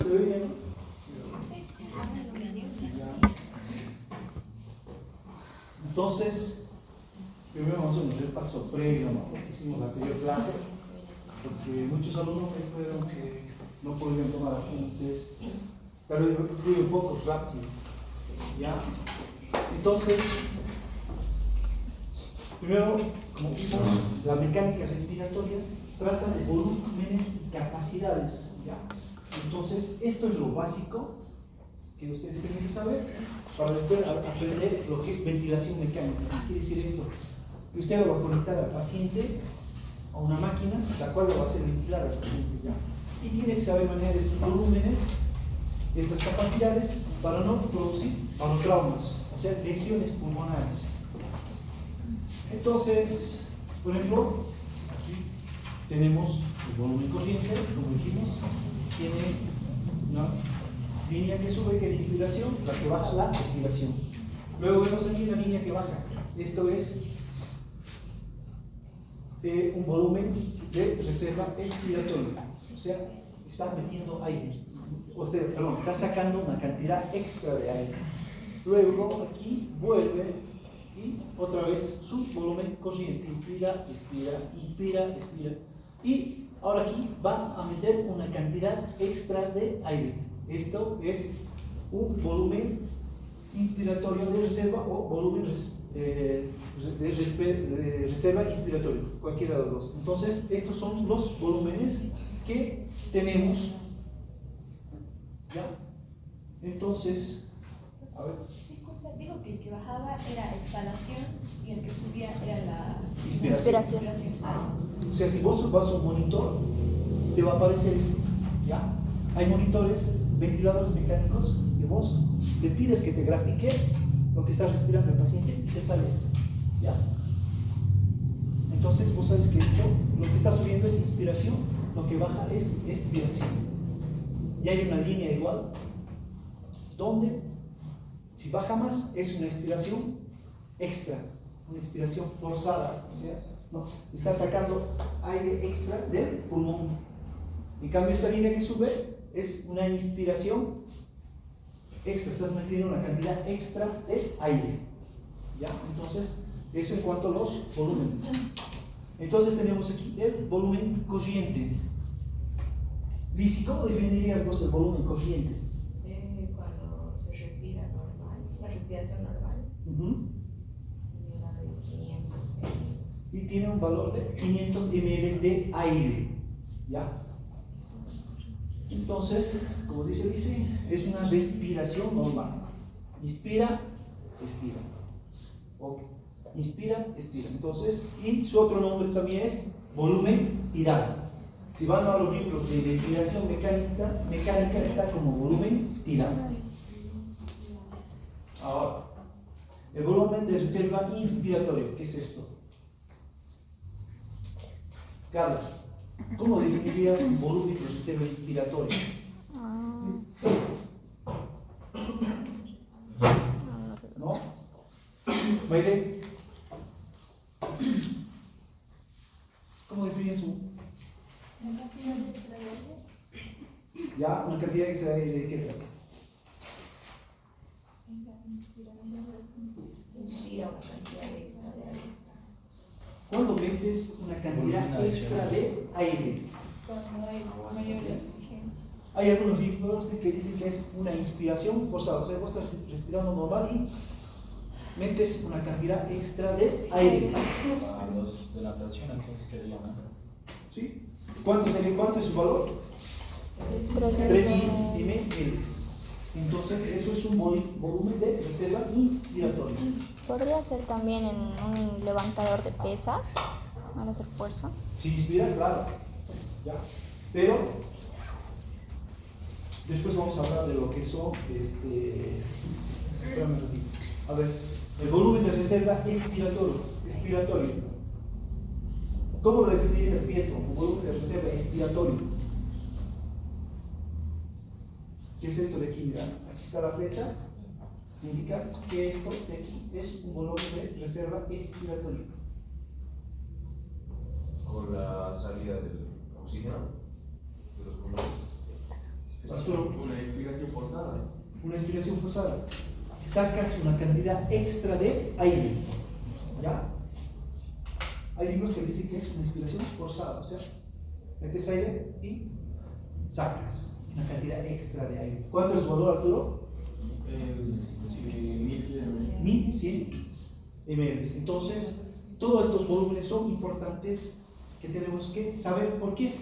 ¿Se ve bien? Entonces, primero vamos a hacer un repaso previo, ¿no? Que hicimos la anterior clase, porque muchos alumnos me dijeron que no podían tomar apuntes, pero yo fui un poco rápido, ¿ya? Entonces, primero, como vimos, la mecánica respiratoria trata de volúmenes y capacidades, ¿ya? Entonces, esto es lo básico que ustedes tienen que saber para después aprender lo que es ventilación mecánica. ¿Qué quiere decir esto? Que usted lo va a conectar al paciente a una máquina, la cual lo va a hacer ventilar al paciente, ¿ya? Y tiene que saber manejar estos volúmenes, estas capacidades, para no producir barotraumas, o sea, lesiones pulmonares. Entonces, por ejemplo, aquí tenemos el volumen corriente, como dijimos, tiene una línea que sube, que es la inspiración, la que baja, la expiración. Luego vemos aquí una línea que baja. Esto es un volumen de reserva expiratoria, o sea, está metiendo aire, está sacando una cantidad extra de aire. Luego aquí vuelve y otra vez su volumen corriente, inspira, expira, inspira, expira. Y ahora aquí va a meter una cantidad extra de aire. Esto es un volumen inspiratorio de reserva o volumen de reserva inspiratorio, cualquiera de los dos. Entonces, estos son los volúmenes que tenemos. ¿Ya? Entonces, a ver. Disculpa, digo que el que bajaba era exhalación y el que subía era la Inspiración. O sea, si vos vas a un monitor, te va a aparecer esto. ¿Ya? Hay monitores, ventiladores mecánicos, que vos te pides que te grafique lo que está respirando el paciente y te sale esto. ¿Ya? Entonces vos sabes que esto, lo que está subiendo es inspiración, lo que baja es expiración. Y hay una línea igual, donde si baja más es una expiración extra, una expiración forzada, o sea, no, está sacando aire extra del pulmón. En cambio, esta línea que sube es una inspiración extra, estás metiendo una cantidad extra de aire. ¿Ya? Entonces, eso en cuanto a los volúmenes. Entonces tenemos aquí el volumen corriente. Lizzy, ¿cómo definirías vos el volumen corriente? Cuando se respira normal, la respiración normal. Y tiene un valor de 500 ml de aire. ¿Ya? Entonces, como dice, es una respiración normal. Inspira, expira. Okay. Inspira, expira. Entonces, y su otro nombre también es volumen tirado. Si van a los libros de ventilación mecánica está como volumen tirado. Ahora, el volumen de reserva inspiratorio, ¿qué es esto? Carlos, ¿cómo definirías un volumen de reserva inspiratoria? ¿No? Maile, ¿cómo definirías un? Una cantidad de extra de aire. Ya, una cantidad extra de qué? Inspira una cantidad de extra de aire. ¿Cuándo metes una cantidad extra de aire? Cuando hay mayor exigencia. Hay algunos libros que dicen que es una inspiración forzada, o sea, vos estás respirando normal y metes una cantidad extra de aire. A los de natación entonces sería una. ¿Sí? ¿Cuánto es su valor? 3.000 ml. Entonces, eso es un volumen de reserva inspiratoria. Podría ser también en un levantador de pesas, al hacer fuerza. Si inspira, claro. ¿Ya? Pero después vamos a hablar de lo que son espérame un ratito. A ver, el volumen de reserva expiratorio. ¿Cómo lo definirías, Pietro? Un volumen de reserva expiratorio. ¿Qué es esto de aquí? Mira, aquí está la flecha, indica que esto de aquí es un volumen de reserva expiratorio. Con la salida del oxígeno de los pulmones. Arturo. Una expiración forzada. Una expiración forzada. Sacas una cantidad extra de aire. ¿Ya? Hay libros que dicen que es una expiración forzada, o sea, metes aire y sacas una cantidad extra de aire. ¿Cuánto es su valor, Arturo? 1100. 1100 ml. Entonces, todos estos volúmenes son importantes que tenemos que saber. ¿Por qué?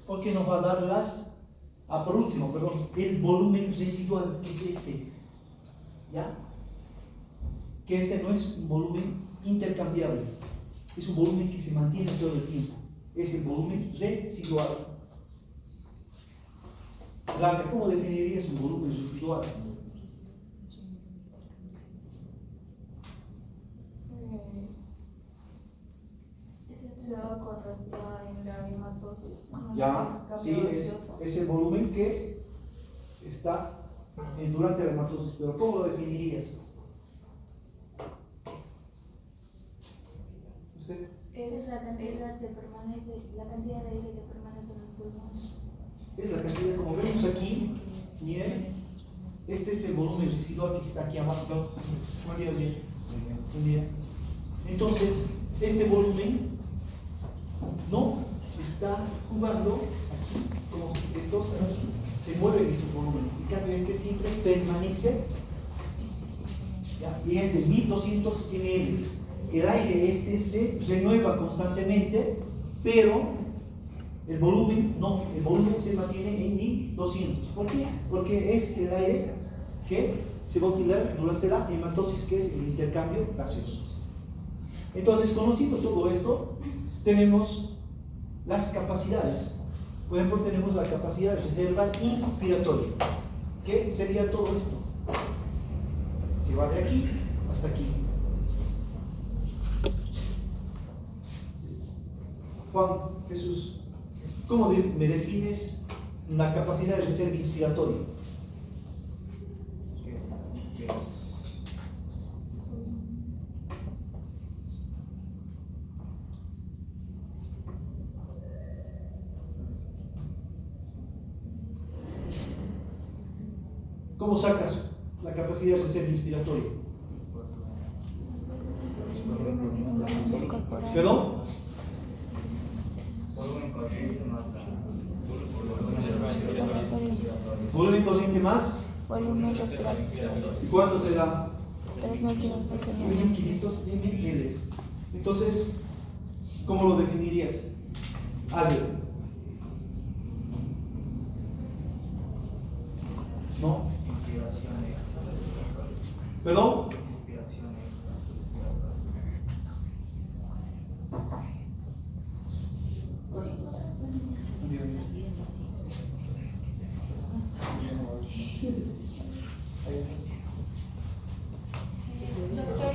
Porque nos va a dar por último, perdón, el volumen residual, que es este. ¿Ya? Que este no es un volumen intercambiable, es un volumen que se mantiene todo el tiempo. Es el volumen residual. Blanca, ¿cómo definirías un volumen residual? Se da cuando está en la hematosis. Ya, sí, es el volumen que está durante la hematosis, pero ¿cómo lo definirías? ¿Usted? Es la cantidad que permanece, la cantidad de aire que permanece en los pulmones. Es la cantidad, como vemos aquí, miren, este es el volumen residual que está aquí abajo. Buen día, bien. Buen día. Entonces, este volumen no está jugando aquí, como estos aquí, se mueven estos volúmenes, en cambio este siempre permanece, ¿ya? Y es de 1200 ml. El aire este se renueva constantemente, pero el volumen no, el volumen se mantiene en 1200. ¿Por qué? Porque es el aire que se va a utilizar durante la hematosis, que es el intercambio gaseoso. Entonces, conociendo todo esto, tenemos las capacidades. Por ejemplo, tenemos la capacidad de reserva inspiratoria. ¿Qué sería todo esto? Que va de aquí hasta aquí. Juan, Jesús, ¿cómo me defines la capacidad de reserva inspiratoria? ¿Cómo sacas la capacidad de reserva inspiratoria? ¿Perdón? Volumen corriente más. Volumen respiratorio. ¿Y cuánto te da? 3500 ml. 3500 ml. Entonces, ¿cómo lo definirías? Albert. ¿No? ¿Perdón? Doctor,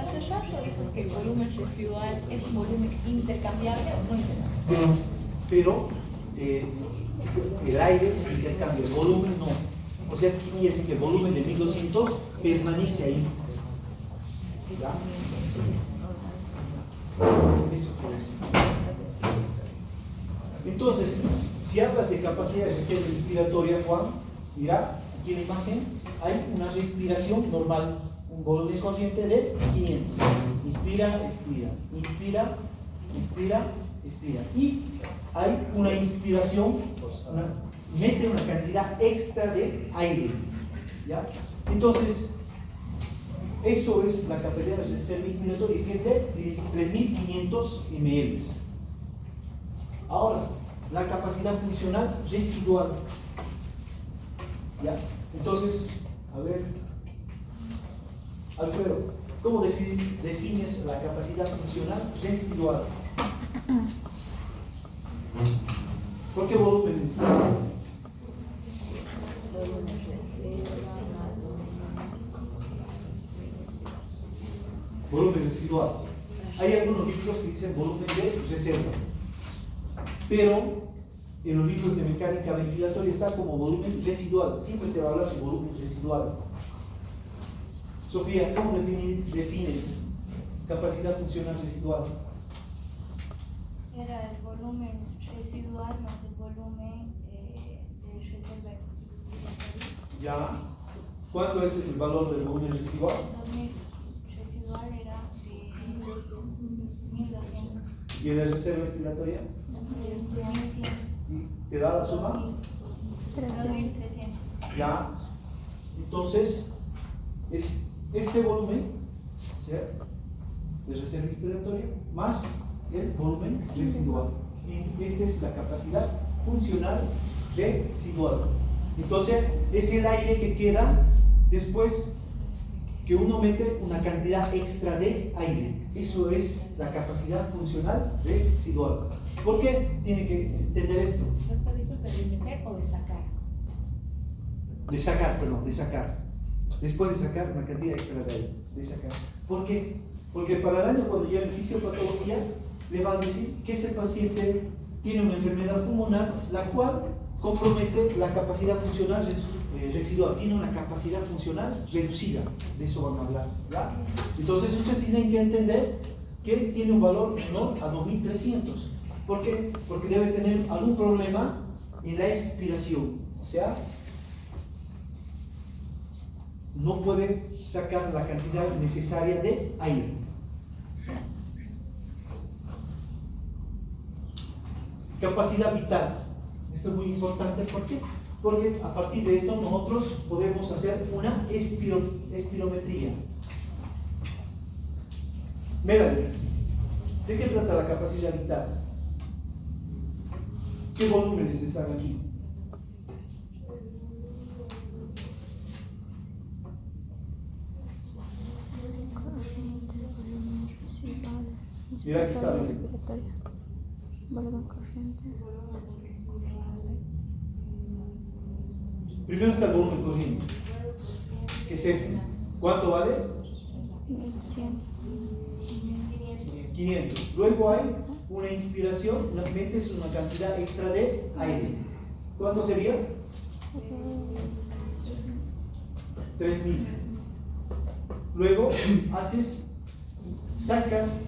hace rato dijo que el volumen residual es un volumen intercambiable o no. Pero el aire se intercambia, el volumen no. O sea, ¿qué quiere decir? Que el volumen de 1200 permanece ahí. ¿Ya? Eso quiere decir. Entonces, si hablas de capacidad de reserva inspiratoria, Juan, mira, aquí en la imagen hay una respiración normal, un volumen consciente de 500. Inspira, expira, inspira, expira, expira. Y hay una inspiración, mete una cantidad extra de aire. ¿Ya? Entonces, eso es la capacidad de reserva inspiratoria, que es de 3500 ml. Ahora, la capacidad funcional residual. ¿Ya? Entonces, a ver, Alfredo, ¿cómo defines la capacidad funcional residual? ¿Por qué volumen está? Volumen residual. Hay algunos libros que dicen volumen de reserva, pero en los libros de mecánica ventilatoria está como volumen residual. Siempre te va a hablar de volumen residual. Sofía, ¿cómo defines capacidad funcional residual? Era el volumen residual más el volumen de reserva ¿Ya? ¿Cuánto es el valor del volumen residual? 2000 residual era de 1200. ¿Y en la reserva respiratoria? 1100. ¿Y te da la suma? 2300. ¿Ya? Entonces, es este volumen, ¿sí?, de reserva respiratoria más el volumen residual. Y esta es la capacidad funcional residual. Entonces, es el aire que queda después que uno mete una cantidad extra de aire. Eso es la capacidad funcional residual. ¿Por qué tiene que entender esto? Doctor, disculpe, ¿de meter o de sacar? De sacar. Después de sacar una cantidad extra de aire. De sacar. ¿Por qué? Porque para el año, cuando llegue el fisiopatología, le van a decir que ese paciente tiene una enfermedad pulmonar, la cual compromete la capacidad funcional residual, tiene una capacidad funcional reducida. De eso van a hablar, ¿ya? Entonces ustedes tienen que entender que tiene un valor menor a 2300. ¿Por qué? Porque debe tener algún problema en la expiración, o sea, no puede sacar la cantidad necesaria de aire. Capacidad vital. Esto es muy importante. ¿Por qué? Porque a partir de esto nosotros podemos hacer una espirometría. Melanie, ¿de qué trata la capacidad vital? ¿Qué volúmenes están aquí? Mira, aquí está. Volumen corriente. Primero está el volumen corriente, que es este. ¿Cuánto vale? 1100. 500. Luego hay una inspiración, metes una cantidad extra de aire. ¿Cuánto sería? 3000. Luego sacas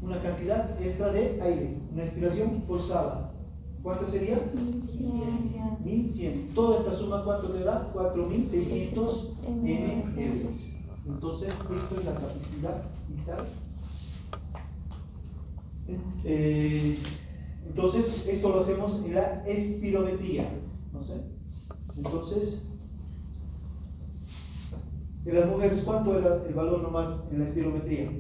una cantidad extra de aire, una expiración forzada. ¿Cuánto sería? 1100. 1100. Toda esta suma, ¿cuánto te da? 4600 ml. Entonces, esto es la capacidad vital. Entonces, esto lo hacemos en la espirometría. ¿No sé? Entonces, en las mujeres, ¿cuánto era el valor normal en la espirometría?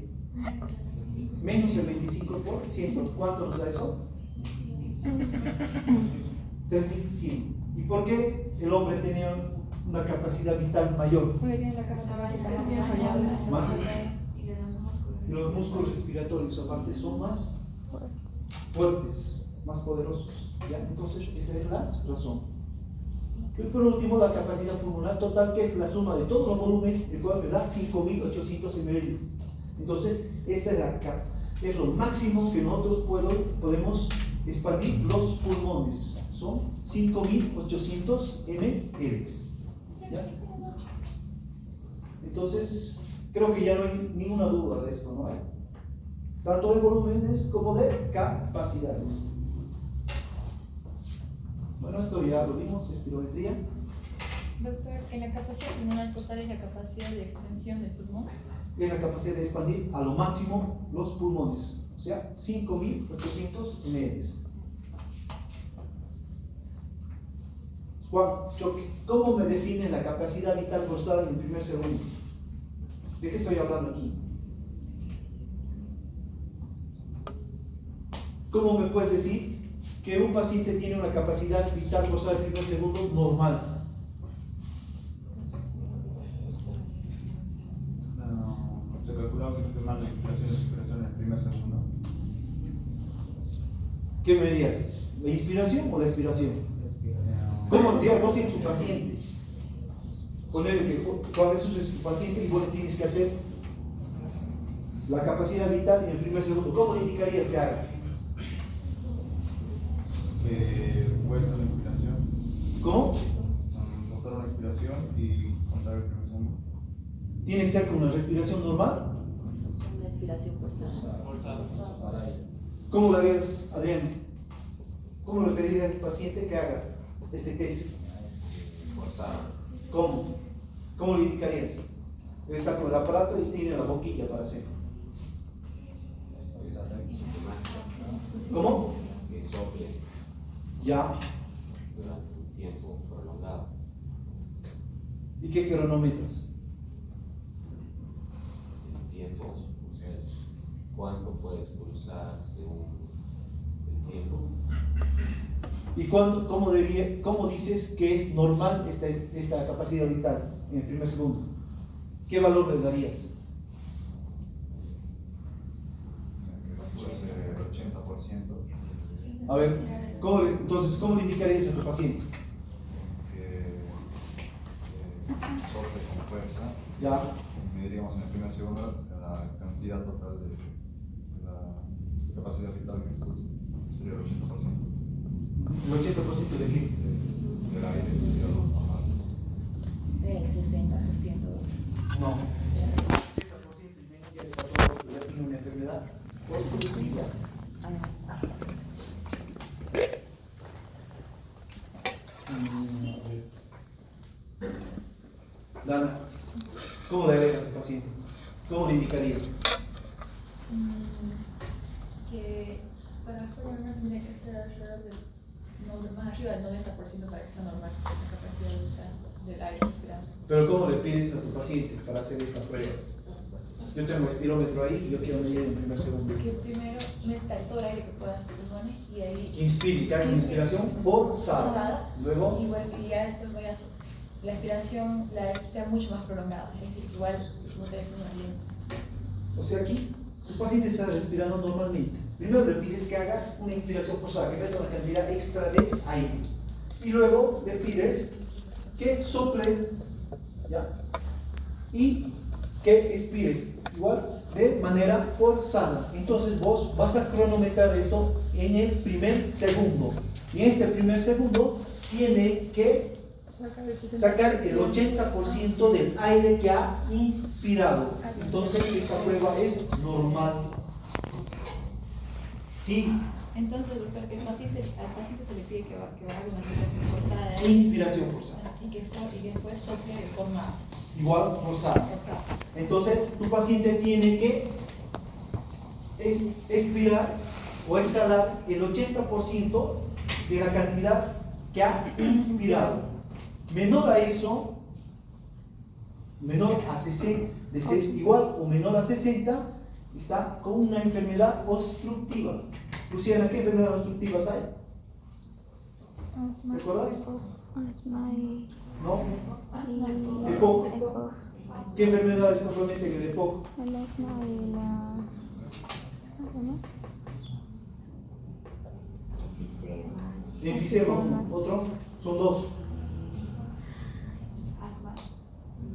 Menos el 25%. ¿Cuánto nos da eso? 3100. ¿Y por qué el hombre tenía una capacidad vital mayor? Porque tiene la capacidad Más. y Y los músculos respiratorios aparte son más fuertes, más poderosos, ¿ya? Entonces esa es la razón. Y por último, la capacidad pulmonar total, que es la suma de todos los volúmenes, el cual me da 5800 ml. Entonces esta es lo máximo que nosotros podemos expandir los pulmones. Son 5800 ml, ¿ya? Entonces creo que ya no hay ninguna duda de esto, ¿no hay? Tanto de volúmenes como de capacidades. Bueno, esto ya lo vimos, espirometría. Doctor, en la capacidad pulmonar total es la capacidad de extensión del pulmón. Es la capacidad de expandir a lo máximo los pulmones, o sea, 5800 ml. Juan, ¿cómo me define la capacidad vital forzada en el primer segundo? ¿De qué estoy hablando aquí? ¿Cómo me puedes decir que un paciente tiene una capacidad vital forzada en el primer segundo normal? Se calculaba si no se mal la inspiración y expiración en el primer segundo. ¿Qué medías? ¿La inspiración o la expiración? ¿Cómo? Digamos, vos tienes un paciente. Ponele que tú a veces es tu paciente y vos les tienes que hacer la capacidad vital en el primer segundo. ¿Cómo le indicarías que haga? Fuerza la inspiración. ¿Cómo? Contar una inspiración y contar el primer segundo. ¿Tiene que ser con una respiración normal? Una expiración forzada. ¿Cómo la harías, Adrián? ¿Cómo le pedirías al paciente que haga este test? Forzado. ¿Cómo? ¿Cómo le indicarías? Él está con el aparato y tiene la boquilla para hacer. ¿Cómo? Que sople Ya. durante un tiempo prolongado. ¿Y qué cronómetros? El tiempo, o sea, cuánto puedes pulsar según el tiempo. ¿Y cómo dices que es normal esta capacidad vital en el primer segundo? ¿Qué valor le darías? Puede ser el 80%. A ver, entonces, ¿cómo le indicarías a tu paciente? Sople con fuerza. Ya, Mediríamos en el primer segundo la cantidad total de la capacidad vital que expulsa. Sería el 80%. ¿el 80% de qué? Del aire sería lo normal. El 60%. No. El 60% ya tiene una enfermedad obstructiva. Dana, ¿cómo le harías a tu paciente? ¿Cómo le indicarías? Que para mejorar tendría que ser alrededor de más arriba del 90% para que sea normal la capacidad del aire respirado. Pero ¿cómo le pides a tu paciente para hacer esta prueba? Yo tengo el espirómetro ahí y yo quiero medir en el primer segundo. Que primero meta todo el aire que puedas pulmones y ahí Inspire, que haga una inspiración forzada. Luego, y ya después vayas la expiración sea mucho más prolongada, es decir, igual como te defino bien. o sea, aquí tu paciente está respirando normalmente. Primero le pides que haga una inspiración forzada, que meta una cantidad extra de aire. Y luego le pides que sople, ¿ya? Y que expire, igual, de manera forzada. Entonces vos vas a cronometrar esto en el primer segundo. Y en este primer segundo tiene que sacar el 80% del aire que ha inspirado. Entonces esta prueba es normal. Sí, Entonces, doctor, que al paciente se le pide que haga una respiración forzada de aire inspiración forzada. y que después sople de forma Igual forzada. forzada. Entonces tu paciente tiene que expirar o exhalar el 80% de la cantidad que ha inspirado. Menor a eso, menor a 60, de ser igual o menor a 60, está con una enfermedad obstructiva. Luciana, ¿qué enfermedades obstructivas hay? Asma, ¿Te acuerdas? asma y ¿No? EPOC. ¿Qué enfermedades comprometen el EPOC? el asma y las... ¿cómo se llama? Enfisema. ¿Otro? Son dos.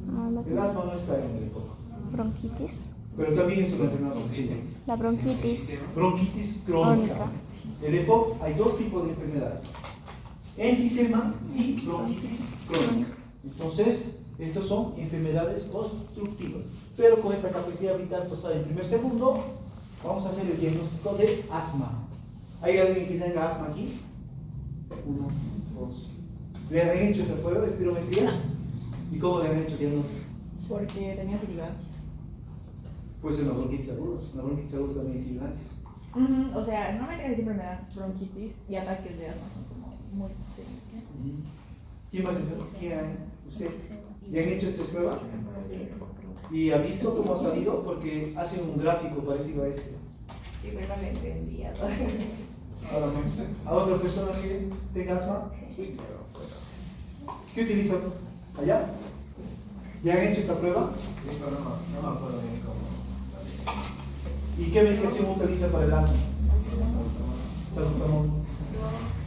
No, El asma no está en el EPOC. bronquitis. Pero también es una enfermedad obstructiva. La bronquitis Bronquitis crónica. crónica. En el EPOC hay dos tipos de enfermedades: enfisema y bronquitis crónica. Entonces, estas son enfermedades obstructivas. Pero con esta capacidad vital forzada en primer segundo, vamos a hacer el diagnóstico de asma. ¿Hay alguien que tenga asma aquí? 1, 2. ¿Le han hecho esa prueba de espirometría? ¿Y cómo le han hecho el diagnóstico? Porque tenía sibilancias. Puede ser una bronquitis aguda. Una bronquitis aguda también hay sibilancias. O sea, normalmente siempre me dan bronquitis y ataques de asma, son como muy seguidos. ¿Quién más es? ¿Quién hay? ¿Usted? ¿Le han hecho esta prueba? ¿Y ha visto cómo ha salido? Porque hacen un gráfico parecido a este. Sí, pero no le entendía. ¿A otra persona que tenga asma? ¿Qué utilizan? ¿Allá? ¿Le han hecho esta prueba? Sí, pero no me acuerdo bien cómo salió. ¿Y qué medicación utiliza para el asma? Salbutamol.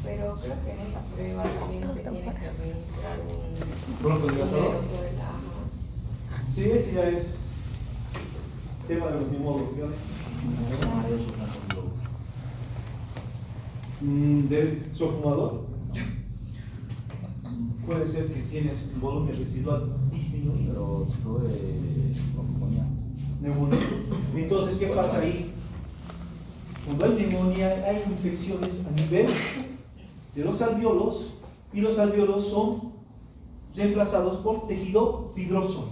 Pero creo que en esta prueba también se tiene que administrar un Broncodilatador. uso de la... Sí, ese ya es tema de los neumólogos. ¿Del fumador? Puede ser que tienes un volumen residual disminuido. Pero tuve neumonía. Neumonía. Entonces, ¿qué pasa ahí? Cuando hay neumonía, hay infecciones a nivel de los alvéolos, y los alvéolos son reemplazados por tejido fibroso,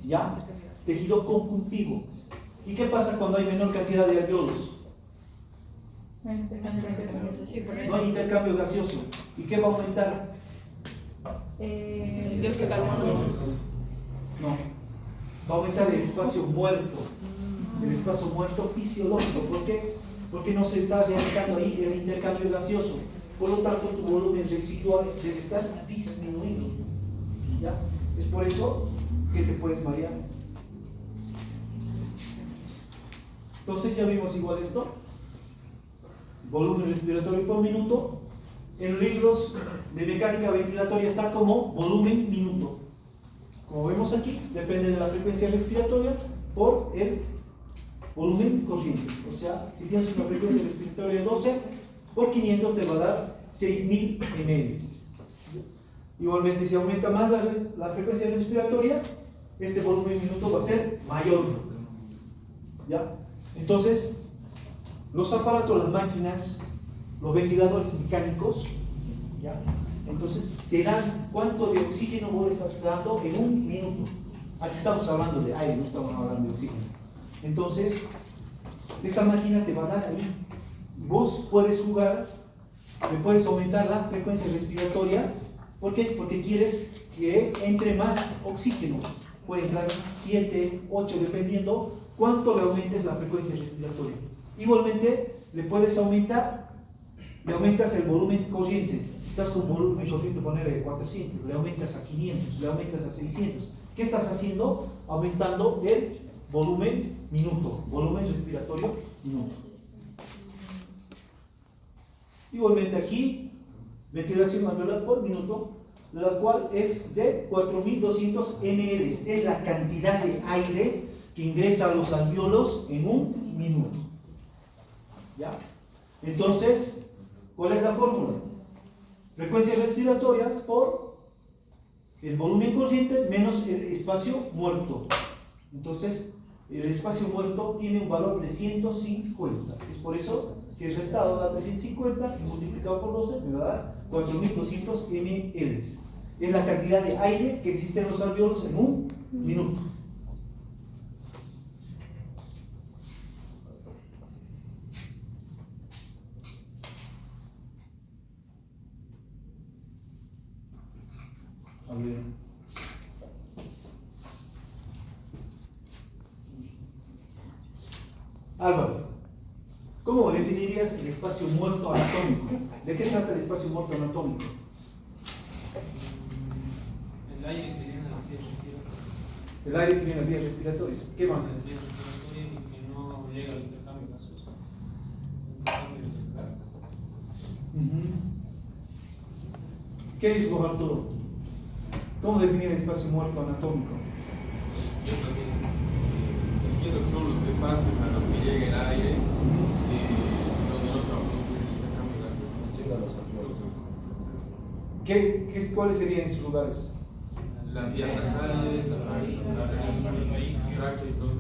¿ya? Tejido conjuntivo. ¿Y qué pasa cuando hay menor cantidad de alveolos? No hay intercambio gaseoso. ¿Y qué va a aumentar? El dióxido de carbono. No. Va a aumentar el espacio muerto. El espacio muerto fisiológico. ¿Por qué? Porque no se está realizando ahí el intercambio gaseoso. Por lo tanto, tu volumen residual debe estar disminuido. ¿Ya? Es por eso que te puedes marear. Entonces ya vimos igual esto. Volumen respiratorio por minuto. En libros de mecánica ventilatoria está como volumen minuto. Como vemos aquí, depende de la frecuencia respiratoria por el volumen corriente. O sea, si tienes una frecuencia respiratoria de 12, por 500 te va a dar 6000 ml. Igualmente, si aumenta más la frecuencia respiratoria, este volumen minuto va a ser mayor. ¿Ya? Entonces, los aparatos, las máquinas, los ventiladores mecánicos, ¿ya? Entonces te dan cuánto de oxígeno vos estás dando en un minuto. Aquí estamos hablando de aire, no estamos hablando de oxígeno. Entonces, esta máquina te va a dar ahí. Vos puedes jugar, le puedes aumentar la frecuencia respiratoria. ¿Por qué? Porque quieres que entre más oxígeno. Puede entrar 7, 8, dependiendo cuánto le aumentes la frecuencia respiratoria. Igualmente, le puedes aumentar, le aumentas el volumen corriente. Estás con volumen corriente, ponerle 400, le aumentas a 500, le aumentas a 600. ¿Qué estás haciendo? Aumentando el volumen minuto, volumen respiratorio minuto. Igualmente aquí, ventilación alveolar por minuto, la cual es de 4200 ml. Es la cantidad de aire que ingresa a los alveolos en un minuto. ¿Ya? Entonces, ¿cuál es la fórmula? Frecuencia respiratoria por el volumen corriente menos el espacio muerto. Entonces, el espacio muerto tiene un valor de 150. Es por eso que el restado da 350 y multiplicado por 12 me va a dar 4200 ml. Es la cantidad de aire que existe en los alveolos en un minuto. A ver. Álvaro, ¿cómo definirías el espacio muerto anatómico? ¿De qué trata el espacio muerto anatómico? El aire que viene a las vías respiratorias. El aire que viene a las vías respiratorias. ¿Qué más? Las vías respiratorias y que no llega al intercambio gaseoso. Intercambio de gases. ¿Qué dice vos, Arturo? ¿Cómo definir el espacio muerto anatómico? Yo también entiendo que son los espacios a los que llega el aire donde no se produce el intercambio gaseoso. Llega a los alveolos. ¿Cuáles serían esos lugares? Las vías nasales, la tráquea y todo.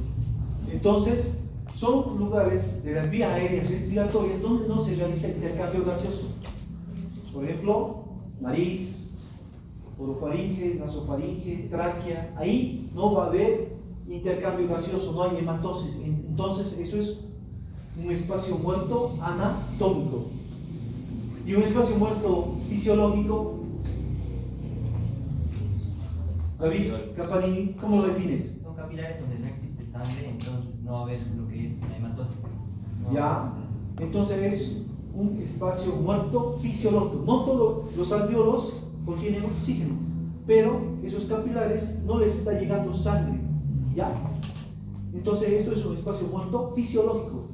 Entonces, son lugares de las vías aéreas respiratorias donde no se realiza intercambio gaseoso. Por ejemplo, nariz, orofaringe, nasofaringe, tráquea. Ahí no va a haber intercambio gaseoso, no hay hematosis. Entonces, eso es un espacio muerto anatómico. Y un espacio muerto fisiológico, David Campanini, ¿cómo lo defines? Son capilares donde no existe sangre, entonces no va a haber lo que es una hematosis. Ya, entonces es un espacio muerto fisiológico. No todos los alveolos contienen oxígeno, pero esos capilares no les está llegando sangre. ¿Ya? Entonces esto es un espacio muerto fisiológico.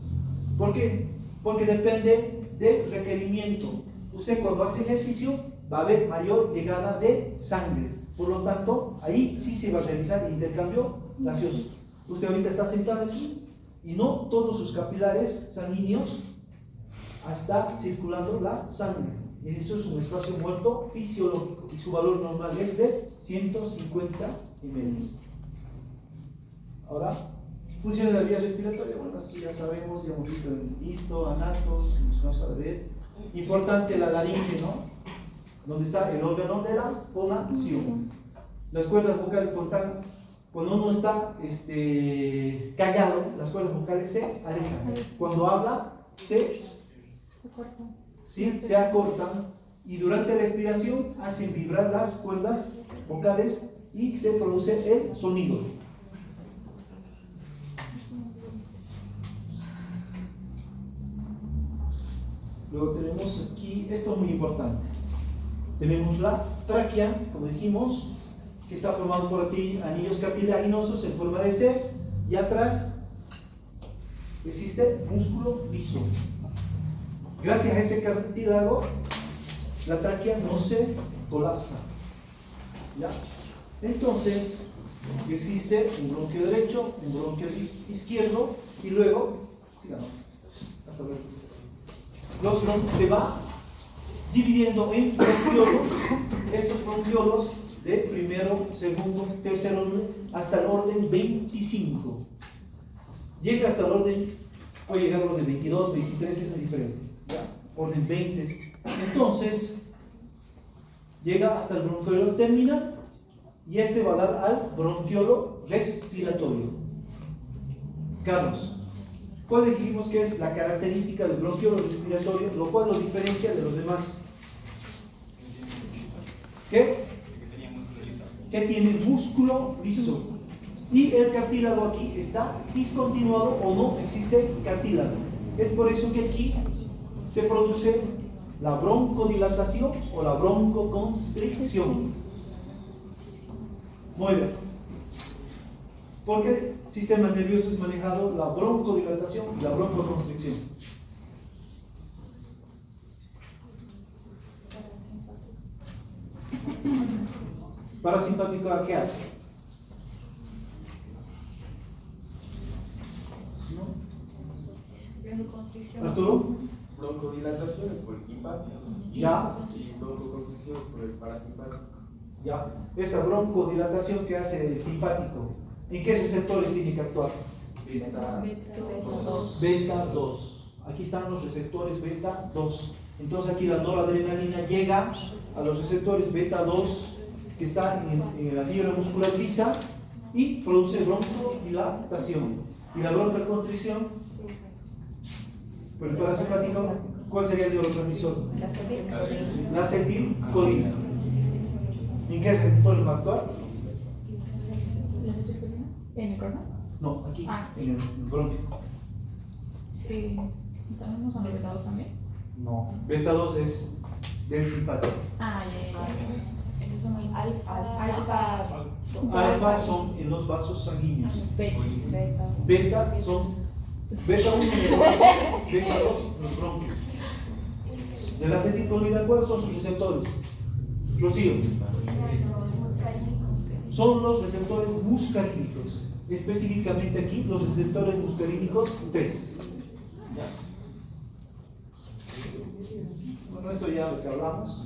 ¿Por qué? Porque depende del requerimiento. Usted cuando hace ejercicio va a haber mayor llegada de sangre. Por lo tanto, ahí sí se va a realizar el intercambio gaseoso. Usted ahorita está sentado aquí y no todos sus capilares sanguíneos está circulando la sangre. Y eso es un espacio muerto fisiológico y su valor normal es de 150 ml. Ahora, función de la vía respiratoria. Bueno, eso ya sabemos, ya hemos visto en histo, anatos, nos vamos a ver. Importante la laringe, ¿no? donde está el órgano de la fonación. Las cuerdas vocales, cuando uno está callado, las cuerdas vocales se alejan. Cuando habla, se acortan, y durante la respiración hacen vibrar las cuerdas vocales y se produce el sonido. Luego tenemos aquí, esto es muy importante, tenemos la tráquea, como dijimos, que está formado por aquí anillos cartilaginosos en forma de C, y atrás existe músculo liso. Gracias a este cartílago, la tráquea no se colapsa. ¿Ya? Entonces, existe un bronquio derecho, un bronquio izquierdo, y luego, sigamos, hasta luego. Los bronquios se va dividiendo en bronquiolos. Estos bronquiolos de primero, segundo, tercer orden hasta el orden 25. Llega hasta el orden, puede llegar al orden 22, 23, es muy diferente. ¿Ya? Orden 20. Entonces, llega hasta el bronquiolo terminal y este va a dar al bronquiolo respiratorio. Carlos, ¿cuál dijimos que es la característica del bronquiolo respiratorio, lo cual lo diferencia de los demás? ¿Qué? Que tiene músculo liso. Y el cartílago aquí está discontinuado o no existe cartílago. Es por eso que aquí se produce la broncodilatación o la broncoconstricción. Muy bien. ¿Por qué el sistema nervioso es manejado la broncodilatación y la broncoconstricción? Parasimpático, ¿qué hace? ¿No? ¿Arturo? Broncodilatación es por el simpático. Ya. Y broncoconstricción es por el parasimpático. Ya. Esta broncodilatación que hace el simpático, ¿en qué receptores tiene que actuar? Beta 2. Aquí están los receptores beta 2. Entonces aquí la noradrenalina llega a los receptores beta 2 que están en la fibra muscular lisa y produce broncodilatación. Y la broncoconstricción, por el parasimpático, ¿cuál sería el neurotransmisor? La acetilcolina. ¿En qué receptores va a actuar? ¿En el corazón? No, aquí, en el bronquio. ¿Tenemos a los beta 2 también? No, beta 2 es del simpático. Ah, ya. Esos son alfa. Alfa son en los vasos sanguíneos. Beta. Beta son beta 1 en el vaso, beta 2 en los bronquios. De la acetilcolina, ¿cuáles son sus receptores? Rocío. Son los receptores muscarínicos. Específicamente aquí, los receptores muscarínicos 3. Bueno, esto ya lo que hablamos.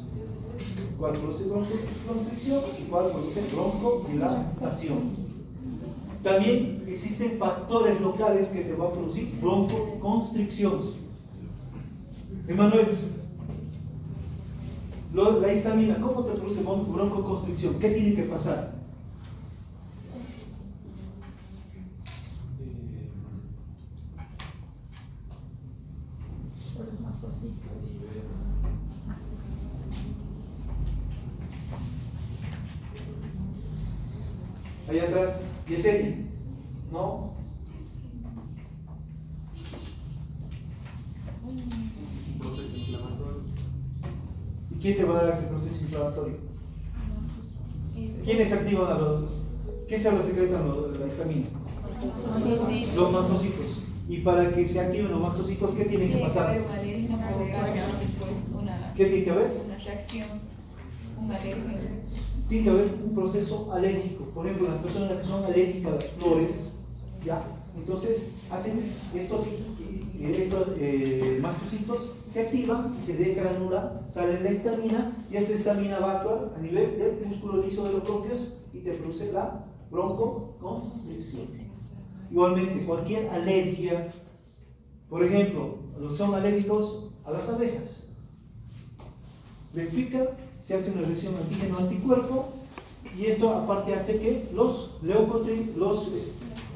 ¿Cuál produce broncoconstricción y cuál produce broncodilatación? También existen factores locales que te van a producir broncoconstricción. Emanuel, la histamina, ¿cómo te produce broncoconstricción? ¿Qué tiene que pasar? Ahí atrás, Yesenia, ¿no? Un proceso inflamatorio. ¿Y quién te va a dar ese proceso inflamatorio? ¿Quiénes activan a los? ¿Qué se secretan la histamina? Los mastocitos. Y para que se activen los mastocitos, ¿qué tiene que pasar? ¿Qué tiene que haber? Una reacción, un alérgeno. Tiene que haber un proceso alérgico. Por ejemplo, las personas que son alérgicas a las flores, ¿ya? Entonces hacen estos mastocitos, se activan y se degranula, sale la histamina y esta histamina va a actuar a nivel del músculo liso de los bronquios y te produce la broncoconstricción. Igualmente, cualquier alergia, por ejemplo, los que son alérgicos a las abejas, les pica, se hace una reacción antígeno-anticuerpo y esto aparte hace que los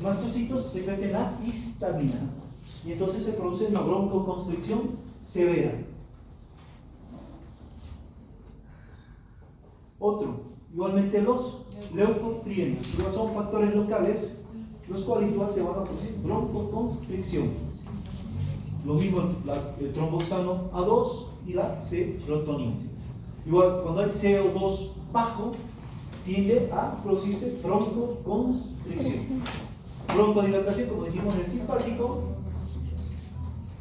mastocitos secreten la histamina y entonces se produce una broncoconstricción severa. Otro, igualmente los leucotrienos, igual son factores locales, los cuales igual se van a producir broncoconstricción. Lo mismo el tromboxano A2 y la serotonina. Igual cuando hay CO2 bajo, tiende a producirse broncoconstricción. Broncodilatación, como dijimos en el simpático,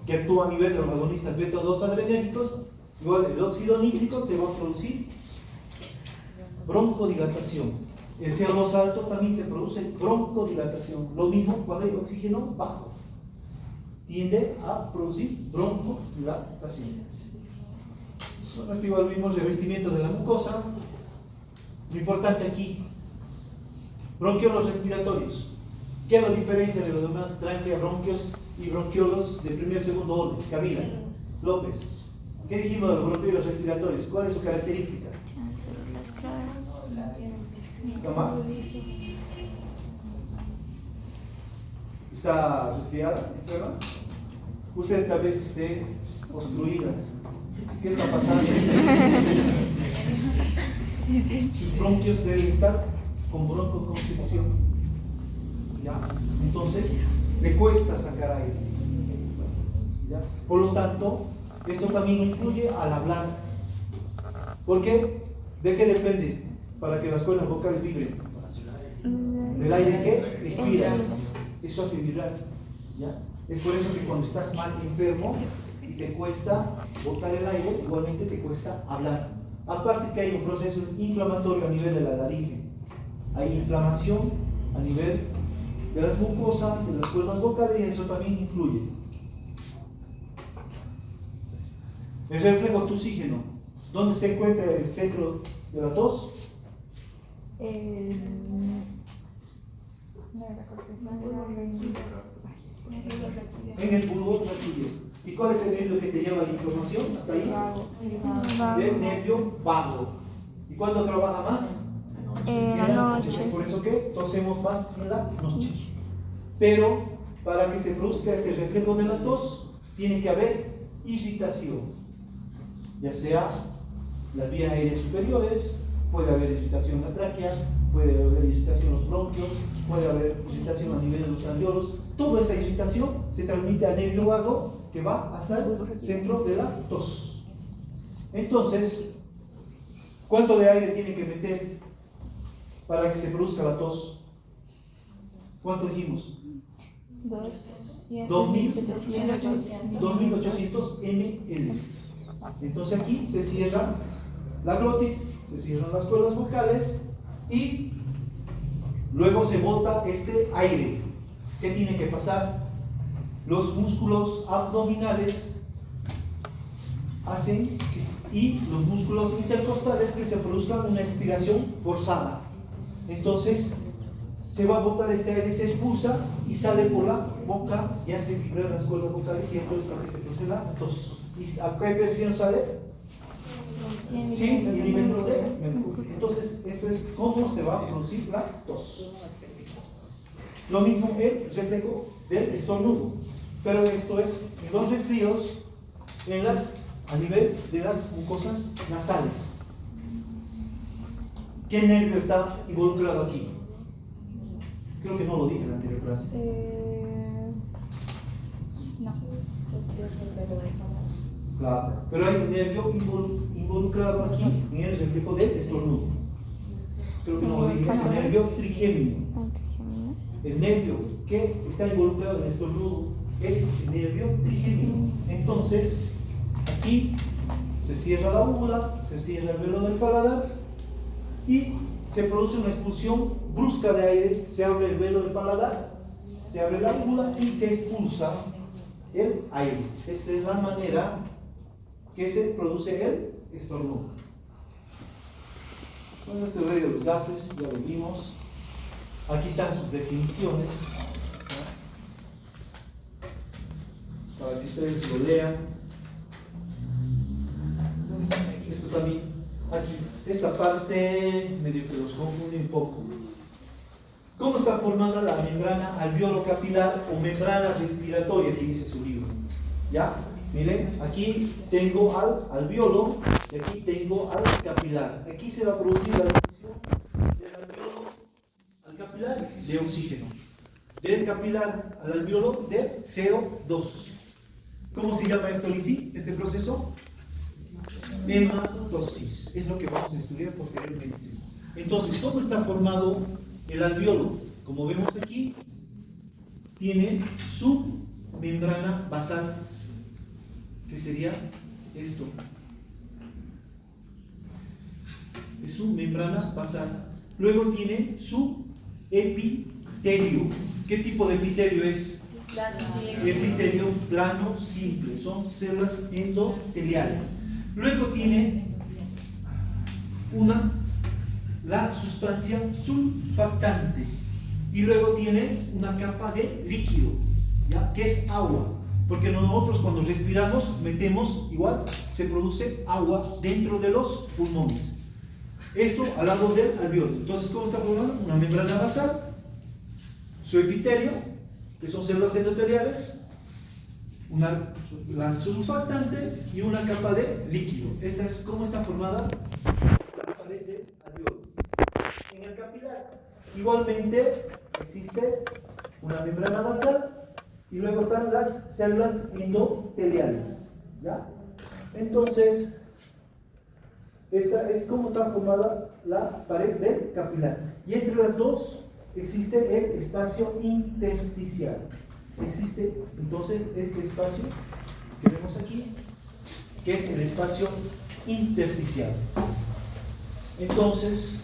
que actúa a nivel de los agonistas beta-2 adrenérgicos, igual el óxido nítrico te va a producir broncodilatación. El CO2 alto también te produce broncodilatación. Lo mismo cuando hay oxígeno bajo, tiende a producir broncodilatación. Bueno, esto igual mismo revestimiento de la mucosa. Lo importante aquí, bronquiolos respiratorios. ¿Qué lo diferencia de los demás tráquea, bronquios y bronquiolos de primer y segundo orden? Camila, López. ¿Qué dijimos de los bronquiolos respiratorios? ¿Cuál es su característica? ¿Cama? ¿Está resfriada, enferma? Usted tal vez esté obstruida. ¿Qué está pasando? Sus bronquios deben estar con broncoconstricción. ¿Ya? Entonces, le cuesta sacar aire. ¿Ya? Por lo tanto, esto también influye al hablar. ¿Por qué? ¿De qué depende para que las cuerdas vocales vibren? Del aire que expiras. Eso hace vibrar. ¿Ya? Es por eso que cuando estás mal enfermo y te cuesta botar el aire, igualmente te cuesta hablar. Aparte que hay un proceso inflamatorio a nivel de la laringe. Hay inflamación a nivel de las mucosas, de las cuerdas vocales, y eso también influye. El reflejo oxígeno. ¿Dónde se encuentra el centro de la tos? En el bulbo raquídeo. ¿Y cuál es el nervio que te lleva la información hasta ahí? El nervio vago. ¿Y cuándo trabaja más? En la noche. Es por eso que tosemos más en la noche. Pero para que se produzca este reflejo de la tos, tiene que haber irritación. Ya sea las vías aéreas superiores, puede haber irritación en la tráquea, puede haber irritación en los bronquios, puede haber irritación a nivel de los alveolos. Toda esa irritación se transmite al nervio vago que va hasta el centro de la tos. Entonces, ¿cuánto de aire tiene que meter para que se produzca la tos? ¿Cuánto dijimos? 2.800 ml. Entonces aquí se cierra la glotis, se cierran las cuerdas vocales y luego se bota este aire. ¿Qué tiene que pasar? Los músculos abdominales hacen y los músculos intercostales que se produzca una expiración forzada. Entonces se va a botar este aire, se expulsa y sale por la boca y hace vibrar las cuerdas vocales, y esto es lo que te produce la tos. ¿Y a qué presión sale? 100 milímetros de mercurio. Entonces, esto es cómo se va a producir la tos. Lo mismo el reflejo del estornudo, pero esto es en los resfríos a nivel de las mucosas nasales. ¿Qué nervio está involucrado aquí? Creo que no lo dije en la anterior clase. No. Claro, pero hay un nervio involucrado aquí en el reflejo del estornudo. Creo que no lo dije, es el nervio trigémino. El nervio que está involucrado en el estornudo es el nervio trigémino. Entonces, aquí se cierra la úvula, se cierra el velo del paladar y se produce una expulsión brusca de aire. Se abre el velo del paladar, se abre la úvula y se expulsa el aire. Esta es la manera que se produce el estornudo. Bueno, este es el rey de los gases, ya lo vimos. Aquí están sus definiciones, ¿no? Para que ustedes lo lean. Esto también. aquí, esta parte medio que los confunde un poco. ¿Cómo está formada la membrana alveolo-capilar o membrana respiratoria, si dice su libro? ¿Ya? Miren, aquí tengo al alveolo y aquí tengo al capilar. Aquí se va a producir la división del alveolo al capilar de oxígeno. Del capilar al alveolo de CO2. ¿Cómo se llama esto, Lisi? Este proceso? Hematosis. Es lo que vamos a estudiar posteriormente. Entonces, ¿cómo está formado el alveolo? Como vemos aquí, tiene su membrana basal, que sería esto. Es su membrana basal. Luego tiene su epitelio. ¿Qué tipo de epitelio es? Epitelio plano simple. Son células endoteliales. Luego tiene la sustancia sulfactante. Y luego tiene una capa de líquido, ¿ya? Que es agua. Porque nosotros cuando respiramos metemos, igual, se produce agua dentro de los pulmones. Esto al lado del alveolo. Entonces, ¿cómo está formado? Una membrana basal, su epitelio, que son células endoteliales, la surfactante y una capa de líquido. Esta es cómo está formada la pared del alveolo. En el capilar, igualmente, existe una membrana basal y luego están las células endoteliales. ¿Ya? Entonces, esta es cómo está formada la pared del capilar. Y entre las dos existe el espacio intersticial. Existe entonces este espacio que vemos aquí, que es el espacio intersticial. Entonces,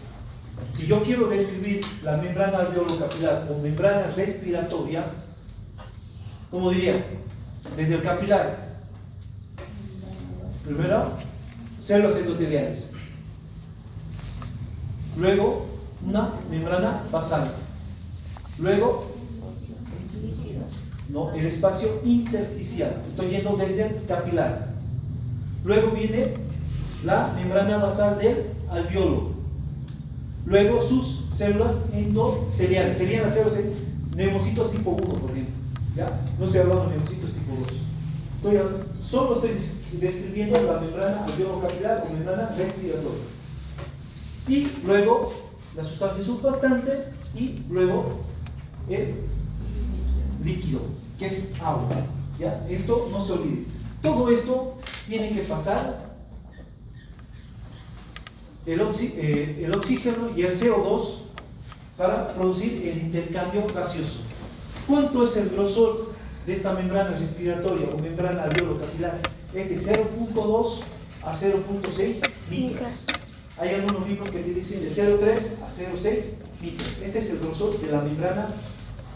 si yo quiero describir la membrana alveolo-capilar o membrana respiratoria, ¿cómo diría? Desde el capilar, primero, células endoteliales. Luego, una membrana basal. Luego, no, el espacio intersticial. Estoy yendo desde el capilar. Luego viene la membrana basal del alveolo. Luego sus células endoteliales. Serían las células neumocitos tipo 1, por ejemplo. ¿Ya? No estoy hablando de neumocitos tipo 2. Solo estoy describiendo la membrana alveolo-capilar o membrana respiratoria. Y luego la sustancia surfactante y luego el líquido, que es agua. ¿Ya? Esto no se olvide. Todo esto tiene que pasar el oxígeno y el CO2 para producir el intercambio gaseoso. ¿Cuánto es el grosor de esta membrana respiratoria o membrana alveolo-capilar? Es de 0.2 a 0.6 micras. Hay algunos libros que te dicen de 0.3 a 0.6 micras. Este es el grosor de la membrana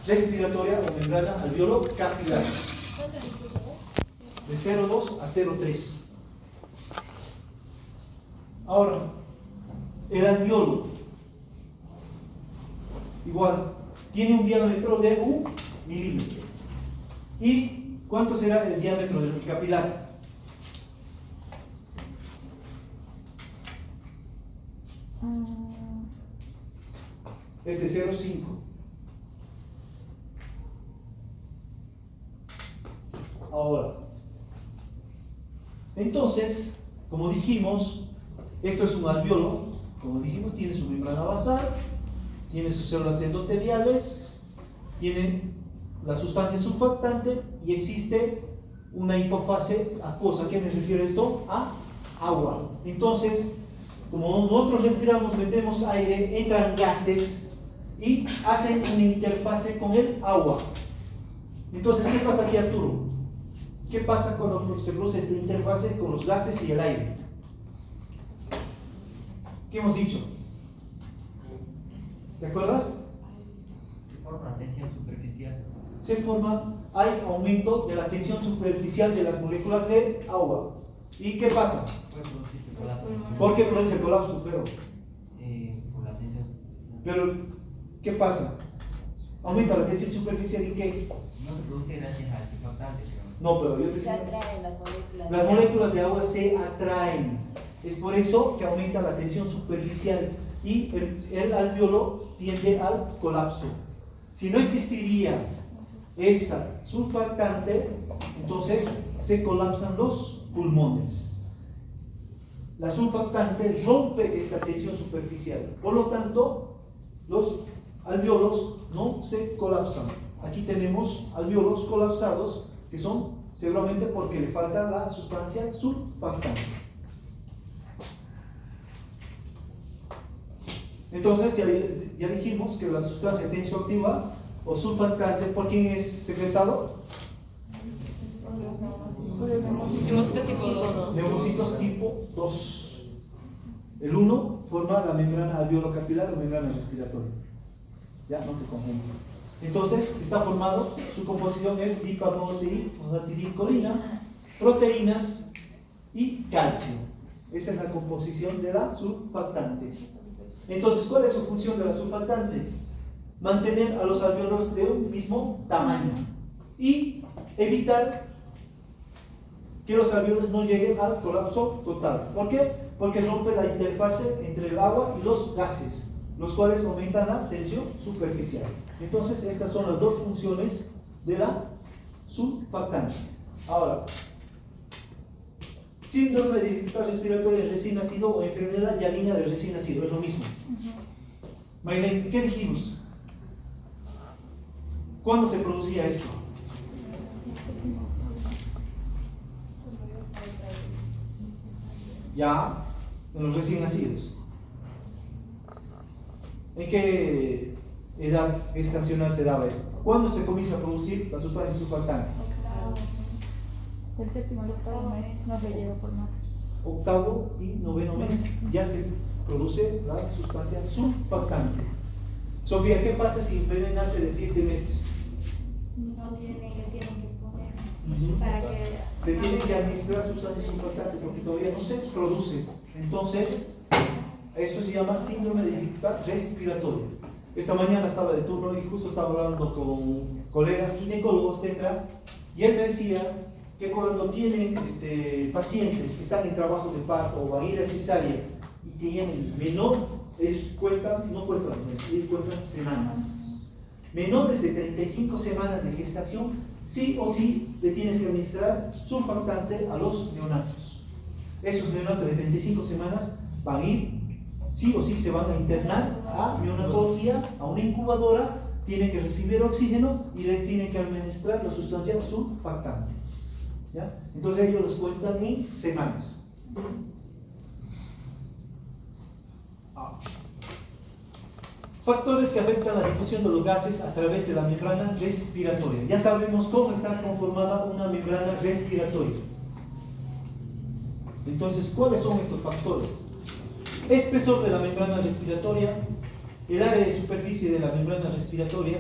respiratoria o membrana alveolo-capilar. De 0.2 a 0.3. Ahora, el alveolo, igual, tiene un diámetro de 1 milímetro. ¿Y cuánto será el diámetro del capilar? Es de 0.5. Ahora, entonces, como dijimos, esto es un alveolo. Como dijimos, tiene su membrana basal, tiene sus células endoteliales, tiene la sustancia surfactante y existe una hipofase acuosa. ¿A qué me refiero esto? A agua. Entonces, como nosotros respiramos, metemos aire, entran gases y hacen una interfase con el agua. Entonces, ¿qué pasa aquí, Arturo? ¿Qué pasa cuando se produce esta interfase con los gases y el aire? ¿Qué hemos dicho? ¿Te acuerdas? Se forma una tensión superficial. Hay aumento de la tensión superficial de las moléculas de agua. ¿Y qué pasa? ¿Por qué produce el colapso? Por la tensión superficial. Pero, ¿qué pasa? Aumenta la tensión superficial y ¿qué? No se produce gracias al surfactante, pero... No, pero yo te Se decía, atraen las moléculas. las moléculas de agua se atraen. Es por eso que aumenta la tensión superficial y el alveolo tiende al colapso. Si no existiría esta surfactante, entonces se colapsan los pulmones. La surfactante rompe esta tensión superficial, por lo tanto los alveolos no se colapsan. Aquí tenemos alveolos colapsados que son seguramente porque le falta la sustancia surfactante. Entonces ya dijimos que la sustancia tensioactiva o surfactante, ¿por quién es secretado? Neumocitos tipo 2. Neumocitos tipo 2. El 1 forma la membrana alveolo-capilar o membrana respiratoria. Ya, no te confundas. Entonces, está formado, su composición es diparfosfatidilcolina, proteínas y calcio. Esa es la composición de la surfactante. Entonces, ¿cuál es su función de la surfactante? Mantener a los alveolos de un mismo tamaño y evitar que los alveolos no lleguen al colapso total. ¿Por qué? Porque rompe la interfase entre el agua y los gases, los cuales aumentan la tensión superficial. Entonces, estas son las dos funciones de la surfactante. Ahora, síndrome de dificultad respiratoria en recién nacido o enfermedad hialina del recién nacido, es lo mismo. Maylene, ¿qué dijimos? ¿Cuándo se producía esto? Ya, en los recién nacidos. ¿En qué edad estacional se daba esto? ¿Cuándo se comienza a producir la sustancia surfactante? Del séptimo al octavo mes no se lleva por nada. Octavo y noveno mes ya se produce la sustancia surfactante. Sofía, ¿qué pasa si el bebé nace de 7 meses? No tienen que poner Ujú. para que Le tienen que administrar sustancia surfactante porque todavía no se produce. Entonces, eso se llama síndrome de dificultad respiratoria. Esta mañana estaba de turno y justo estaba hablando con colegas ginecólogos tetra y él me decía que cuando tienen pacientes que están en trabajo de parto o van a ir a cesárea y tienen menor, no cuentan meses, cuentan semanas. Menores de 35 semanas de gestación, sí o sí le tienes que administrar surfactante a los neonatos. Esos neonatos de 35 semanas van a ir, sí o sí se van a internar a neonatología, a una incubadora, tienen que recibir oxígeno y les tienen que administrar la sustancia surfactante. ¿Ya? Entonces ellos los cuentan en semanas. Factores que afectan la difusión de los gases a través de la membrana respiratoria. Ya sabemos cómo está conformada una membrana respiratoria. Entonces, ¿cuáles son estos factores? Espesor de la membrana respiratoria, el área de superficie de la membrana respiratoria,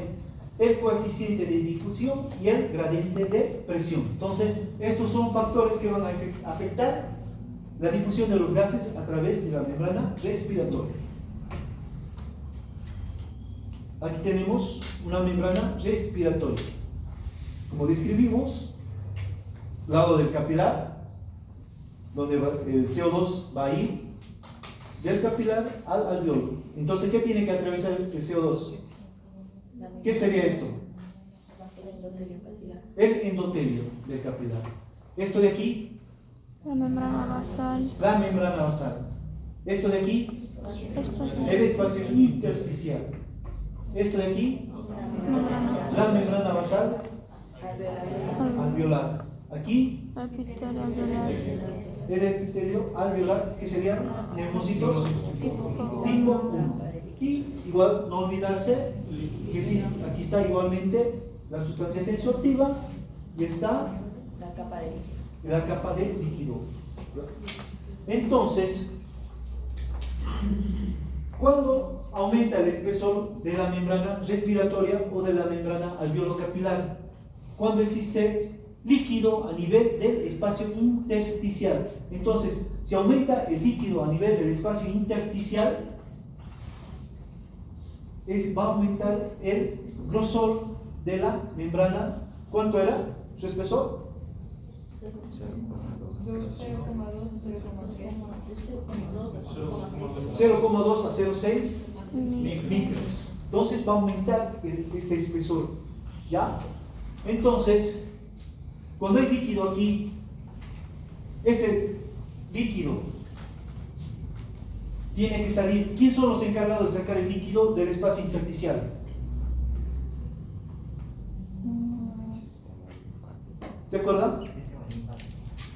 el coeficiente de difusión y el gradiente de presión. Entonces, estos son factores que van a afectar la difusión de los gases a través de la membrana respiratoria. Aquí tenemos una membrana respiratoria. Como describimos, lado del capilar, donde el CO2 va a ir del capilar al alveolo. Entonces, ¿qué tiene que atravesar el CO2? ¿Qué sería esto? El endotelio del capilar. Esto de aquí, La membrana basal. la membrana basal. Esto de aquí, el espacio intersticial. Esto de aquí, la membrana basal alveolar. Aquí, Epitelio alveolar. el epitelio alveolar, que serían neumocitos tipo 1. Y igual, no olvidarse que sí, aquí está igualmente la sustancia tensioactiva y está la capa de líquido. Entonces, cuando aumenta el espesor de la membrana respiratoria o de la membrana alveolo-capilar, cuando existe líquido a nivel del espacio intersticial. Entonces, si aumenta el líquido a nivel del espacio intersticial, va a aumentar el grosor de la membrana. ¿Cuánto era su espesor? 0,2 a 0,6 micras. Entonces va a aumentar este espesor. ¿Ya? Entonces, cuando hay líquido aquí, este líquido tiene que salir. ¿Quién son los encargados de sacar el líquido del espacio intersticial? ¿Se acuerdan?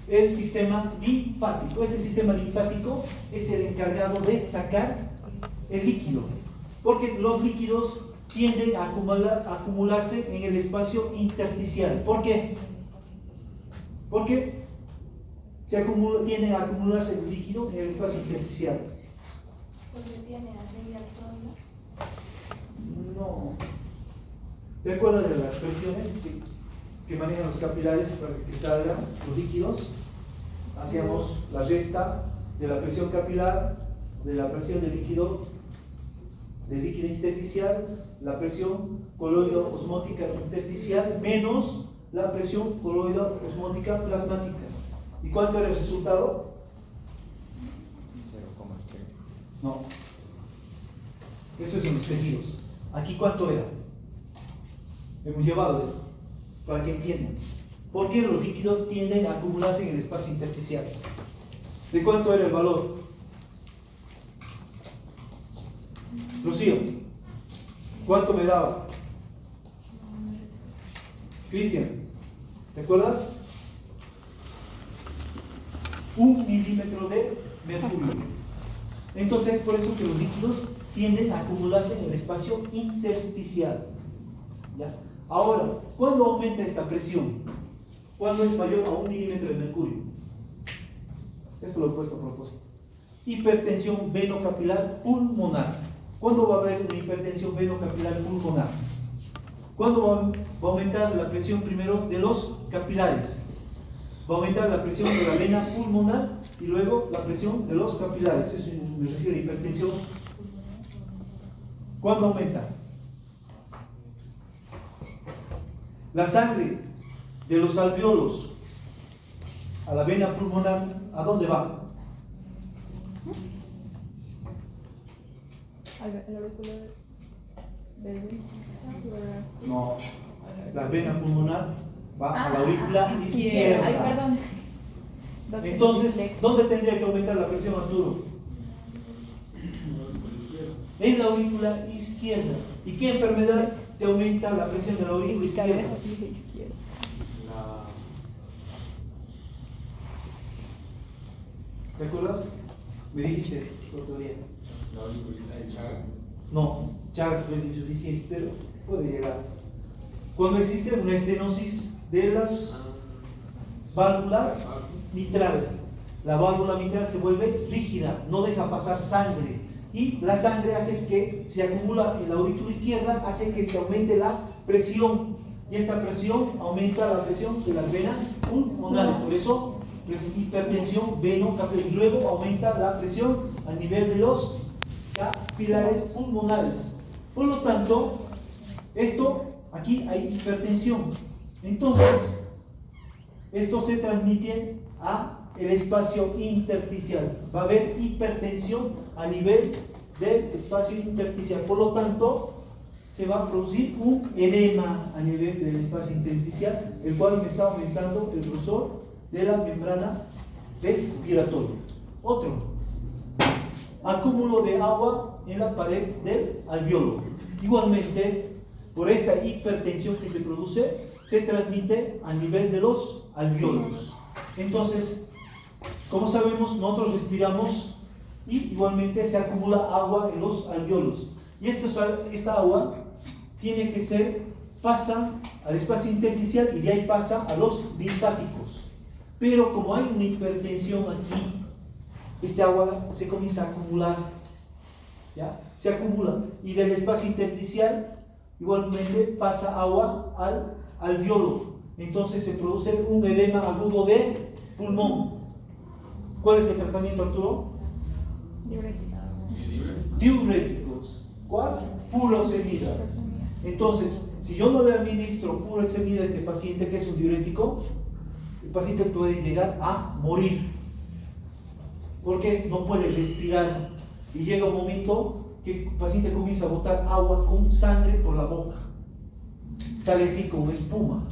El sistema linfático. Este sistema linfático es el encargado de sacar el líquido, porque los líquidos tienden a acumularse en el espacio intersticial. ¿Por qué? Porque tienden a acumularse el líquido en el espacio intersticial. Porque tiene así al sol, ¿no? No. ¿Te acuerdas de las presiones que manejan los capilares para que salgan los líquidos? Hacíamos la resta de la presión capilar, de la presión del líquido intersticial, la presión coloidal-osmótica intersticial menos la presión coloidal-osmótica plasmática. ¿Y cuánto era el resultado? 0,3. No. Eso es en los tejidos. ¿Aquí cuánto era? Hemos llevado esto para que entiendan. ¿Por qué los líquidos tienden a acumularse en el espacio intersticial? ¿De cuánto era el valor? Rocío, ¿cuánto me daba? Cristian, ¿te acuerdas? 1 milímetro de mercurio. Entonces, por eso que los líquidos tienden a acumularse en el espacio intersticial. ¿Ya? Ahora, ¿cuándo aumenta esta presión? ¿Cuándo es mayor a 1 milímetro de mercurio? Esto lo he puesto a propósito. Hipertensión venocapilar pulmonar. ¿Cuándo va a haber una hipertensión venocapilar pulmonar? ¿Cuándo va a aumentar la presión primero de los capilares? Va a aumentar la presión de la vena pulmonar y luego la presión de los capilares. Eso me refiero a hipertensión. ¿Cuándo aumenta? La sangre de los alvéolos a la vena pulmonar, ¿a dónde va? ¿El auricular del No, la vena pulmonar va a la aurícula izquierda. Ay, perdón. Entonces, ¿dónde tendría que aumentar la presión, Arturo? En la aurícula izquierda. ¿Y qué enfermedad te aumenta la presión de la aurícula izquierda? ¿Te acuerdas? Me dijiste el otro día. La aurícula de Chagas. No, Chagas no es insuficiencia, pero puede llegar. Cuando existe una estenosis de las válvulas mitral, la válvula mitral se vuelve rígida, no deja pasar sangre. Y la sangre hace que se acumula en la aurícula izquierda, hace que se aumente la presión. Y esta presión aumenta la presión de las venas pulmonares. Por eso es hipertensión venocapilar. Y luego aumenta la presión a nivel de los capilares pulmonares. Por lo tanto, aquí hay hipertensión. Entonces, esto se transmite a el espacio intersticial. Va a haber hipertensión a nivel del espacio intersticial. Por lo tanto, se va a producir un edema a nivel del espacio intersticial, el cual me está aumentando el grosor de la membrana respiratoria. Otro, acúmulo de agua en la pared del alvéolo. Igualmente, por esta hipertensión que se produce, se transmite a nivel de los alvéolos. Entonces, como sabemos, nosotros respiramos y igualmente se acumula agua en los alvéolos. Y esta agua tiene que pasa al espacio intersticial y de ahí pasa a los linfáticos. Pero como hay una hipertensión aquí, este agua se comienza a acumular. ¿Ya? Se acumula. Y del espacio intersticial igualmente pasa agua al alvéolo. Entonces se produce un edema agudo de pulmón. ¿Cuál es el tratamiento, Arturo? Diuréticos. ¿Cuál? Furosemida. Entonces, si yo no le administro furosemida a este paciente, que es un diurético, paciente puede llegar a morir, porque no puede respirar y llega un momento que el paciente comienza a botar agua con sangre por la boca, sale así como espuma,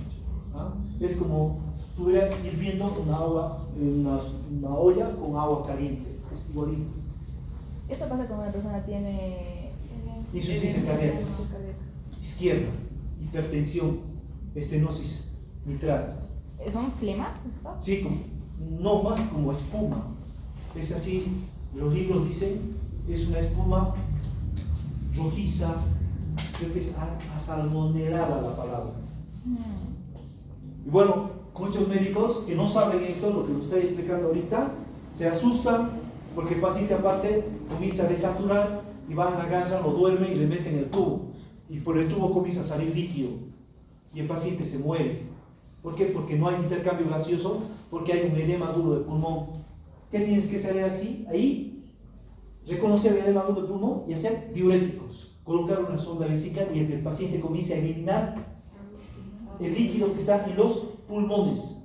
¿ah? Es como estuviera hirviendo una olla con agua caliente, es igualito. Eso pasa cuando una persona tiene Insuficiencia cardíaca izquierda, hipertensión, estenosis mitral. ¿Son flemas? ¿Eso? Sí, no más como espuma. Es así, los libros dicen, es una espuma rojiza, creo que es asalmonelada la palabra. Y bueno, muchos médicos que no saben esto, lo que lo estoy explicando ahorita, se asustan porque el paciente aparte comienza a desaturar y van, agarran, lo duermen y le meten el tubo. Y por el tubo comienza a salir líquido y el paciente se muere. ¿Por qué? Porque no hay intercambio gaseoso, porque hay un edema agudo de pulmón. ¿Qué tienes que hacer así? Ahí, reconocer el edema agudo de pulmón y hacer diuréticos. Colocar una sonda vesical y el paciente comienza a eliminar el líquido que está en los pulmones.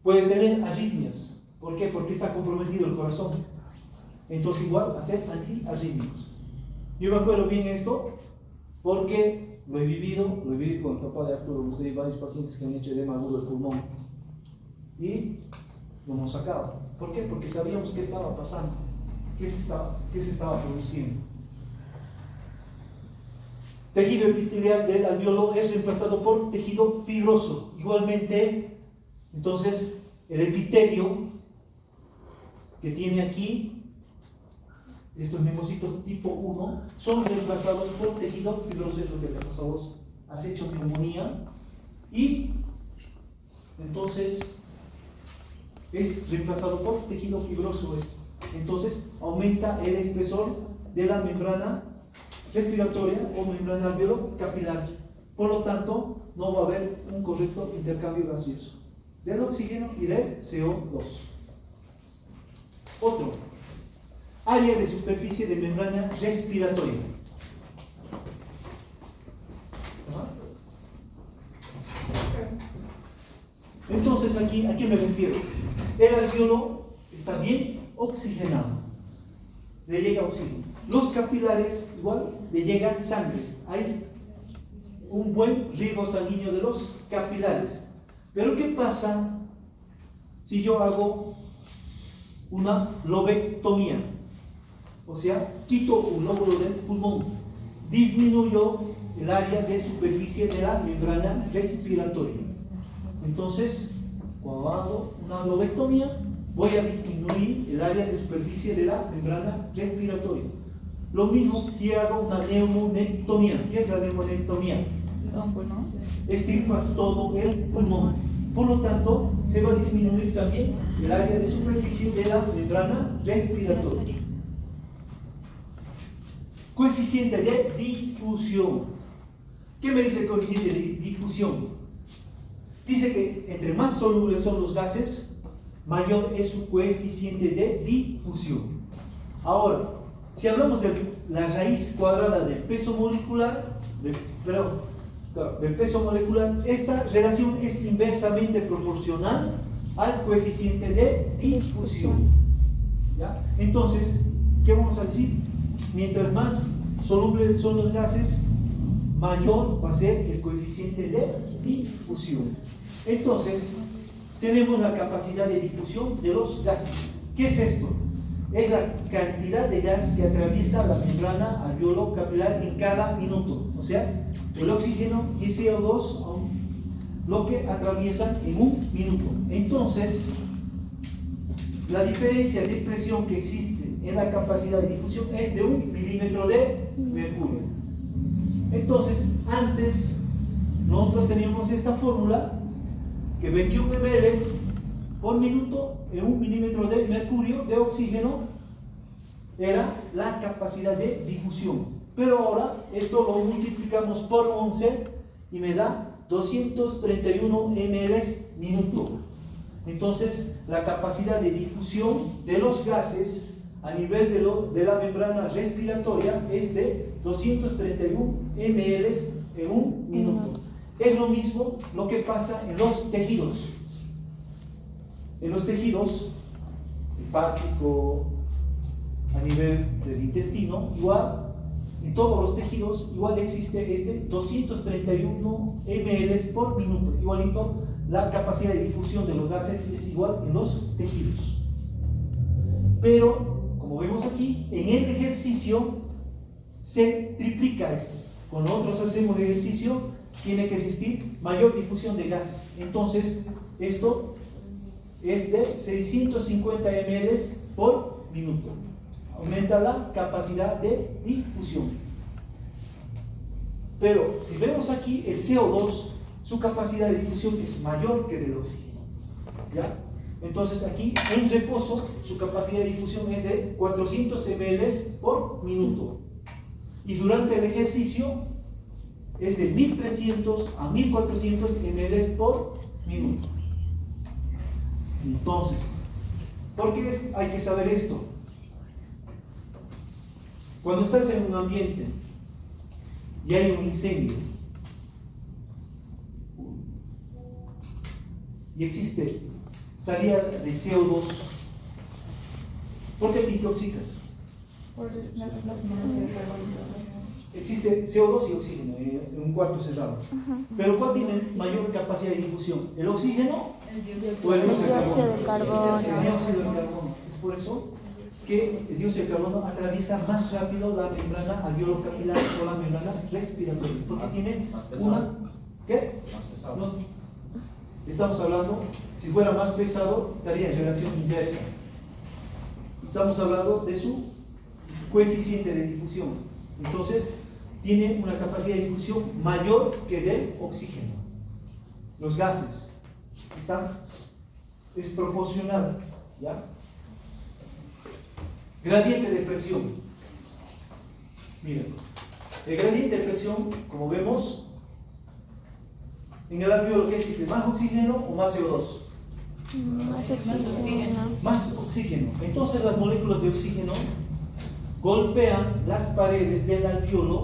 Puede tener arritmias. ¿Por qué? Porque está comprometido el corazón. Entonces igual hacer antiarrítmicos. Yo me acuerdo bien esto porque lo he vivido con el papá de Arturo. Hemos tenido varios pacientes que han hecho edema agudo del pulmón y lo hemos sacado. ¿Por qué? Porque sabíamos qué estaba pasando, qué se estaba produciendo. Tejido epitelial del alveolo es reemplazado por tejido fibroso. Igualmente, entonces, el epitelio que tiene aquí, estos nemocitos tipo 1, son reemplazados por tejido fibroso. Es lo que te pasa a vos. Has hecho neumonía y entonces es reemplazado por tejido fibroso. Entonces aumenta el espesor de la membrana respiratoria o membrana alveolo capilar. Por lo tanto, no va a haber un correcto intercambio gaseoso del oxígeno y del CO2. Otro, área de superficie de membrana respiratoria. Entonces, aquí, ¿a qué me refiero? El alveolo está bien oxigenado, le llega oxígeno. Los capilares, igual, le llega sangre. Hay un buen riego sanguíneo de los capilares. Pero ¿qué pasa si yo hago una lobectomía? O sea, quito un lóbulo del pulmón, disminuyo el área de superficie de la membrana respiratoria. Entonces, cuando hago una lobectomía, voy a disminuir el área de superficie de la membrana respiratoria. Lo mismo si hago una neumonectomía. ¿Qué es la neumonectomía? Extirpas todo el pulmón. Por lo tanto, se va a disminuir también el área de superficie de la membrana respiratoria. Coeficiente de difusión. ¿Qué me dice el coeficiente de difusión? Dice que entre más solubles son los gases, mayor es su coeficiente de difusión. Ahora, si hablamos de la raíz cuadrada del peso molecular, esta relación es inversamente proporcional al coeficiente de difusión. ¿Ya? Entonces, ¿qué vamos a decir? Mientras más solubles son los gases, mayor va a ser el coeficiente de difusión. Entonces, tenemos la capacidad de difusión de los gases. ¿Qué es esto? Es la cantidad de gas que atraviesa la membrana alveolo capilar en cada minuto. O sea, el oxígeno y el CO2 lo que atraviesan en un minuto. Entonces, la diferencia de presión que existe en la capacidad de difusión es de 1 milímetro de mercurio. Entonces, antes nosotros teníamos esta fórmula que 21 ml por minuto en 1 milímetro de mercurio de oxígeno era la capacidad de difusión. Pero ahora esto lo multiplicamos por 11 y me da 231 ml minuto. Entonces, la capacidad de difusión de los gases a nivel de la membrana respiratoria es de 231 ml en un minuto. Es lo mismo lo que pasa en los tejidos. En los tejidos hepático, a nivel del intestino, igual, en todos los tejidos, igual existe 231 ml por minuto, igualito la capacidad de difusión de los gases es igual en los tejidos. Pero, como vemos aquí, en el ejercicio se triplica esto. Cuando nosotros hacemos el ejercicio, tiene que existir mayor difusión de gases. Entonces, esto es de 650 ml por minuto. Aumenta la capacidad de difusión. Pero si vemos aquí, el CO2, su capacidad de difusión es mayor que del oxígeno. ¿Ya? Entonces aquí, en reposo, su capacidad de difusión es de 400 ml por minuto. Y durante el ejercicio es de 1300 a 1400 ml por minuto. Entonces, ¿por qué hay que saber esto? Cuando estás en un ambiente y hay un incendio y existe salida de CO2, ¿por qué te intoxicas? Por las monoxidas de carbono. Existe CO2 y oxígeno en un cuarto cerrado. Pero ¿cuál tiene mayor capacidad de difusión? ¿El oxígeno o el dióxido de carbono? El dióxido de carbono. Es por eso que el dióxido de carbono atraviesa más rápido la membrana alveolo-capilar o la membrana respiratoria, porque tiene una... ¿Qué? Más pesado. No, estamos hablando, si fuera más pesado, estaría en relación inversa. Estamos hablando de su coeficiente de difusión. Entonces, tiene una capacidad de difusión mayor que del oxígeno. Los gases es proporcional, ¿ya? Gradiente de presión. Miren, el gradiente de presión, como vemos, en el alveolo, ¿qué existe? ¿Más oxígeno o más CO2? Más oxígeno. Más oxígeno. Entonces las moléculas de oxígeno golpean las paredes del alveolo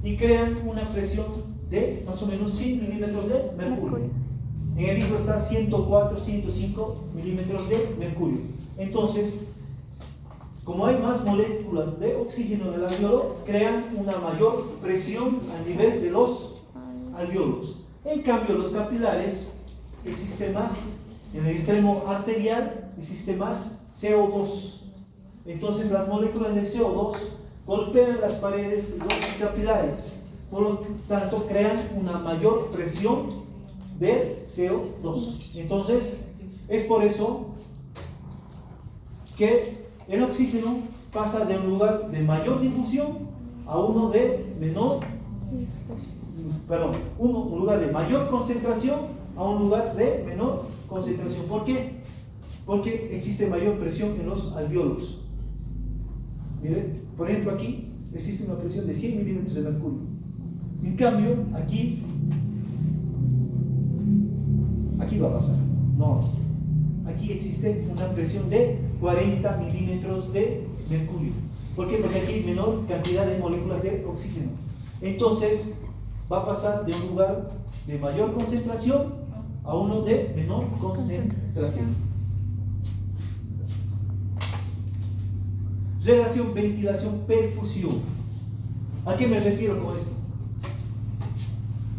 y crean una presión de más o menos 100 milímetros de mercurio. En el hígado está 104, 105 milímetros de mercurio. Entonces, como hay más moléculas de oxígeno en el alveolo, crean una mayor presión a nivel de los alveolos. En cambio, los capilares existe más, en el extremo arterial existe más CO2. Entonces las moléculas de CO2 golpean las paredes de los capilares, por lo tanto crean una mayor presión del CO2. Entonces es por eso que el oxígeno pasa de un lugar de mayor difusión a uno de menor, un lugar de mayor concentración a un lugar de menor concentración. ¿Por qué? Porque existe mayor presión en los alveolos. Miren, por ejemplo, aquí existe una presión de 100 milímetros de mercurio. En cambio, aquí va a pasar. No, aquí existe una presión de 40 milímetros de mercurio. ¿Por qué? Porque aquí hay menor cantidad de moléculas de oxígeno. Entonces, va a pasar de un lugar de mayor concentración a uno de menor concentración. Relación ventilación-perfusión. ¿A qué me refiero con esto?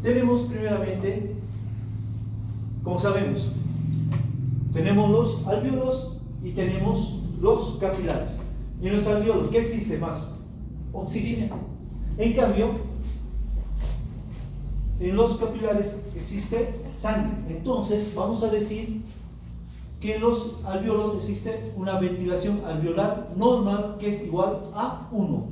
Tenemos primeramente, como sabemos, tenemos los alveolos y tenemos los capilares. Y en los alveolos, ¿qué existe más? Oxígeno. En cambio, en los capilares existe sangre. Entonces, vamos a decir que en los alveolos existe una ventilación alveolar normal que es igual a 1.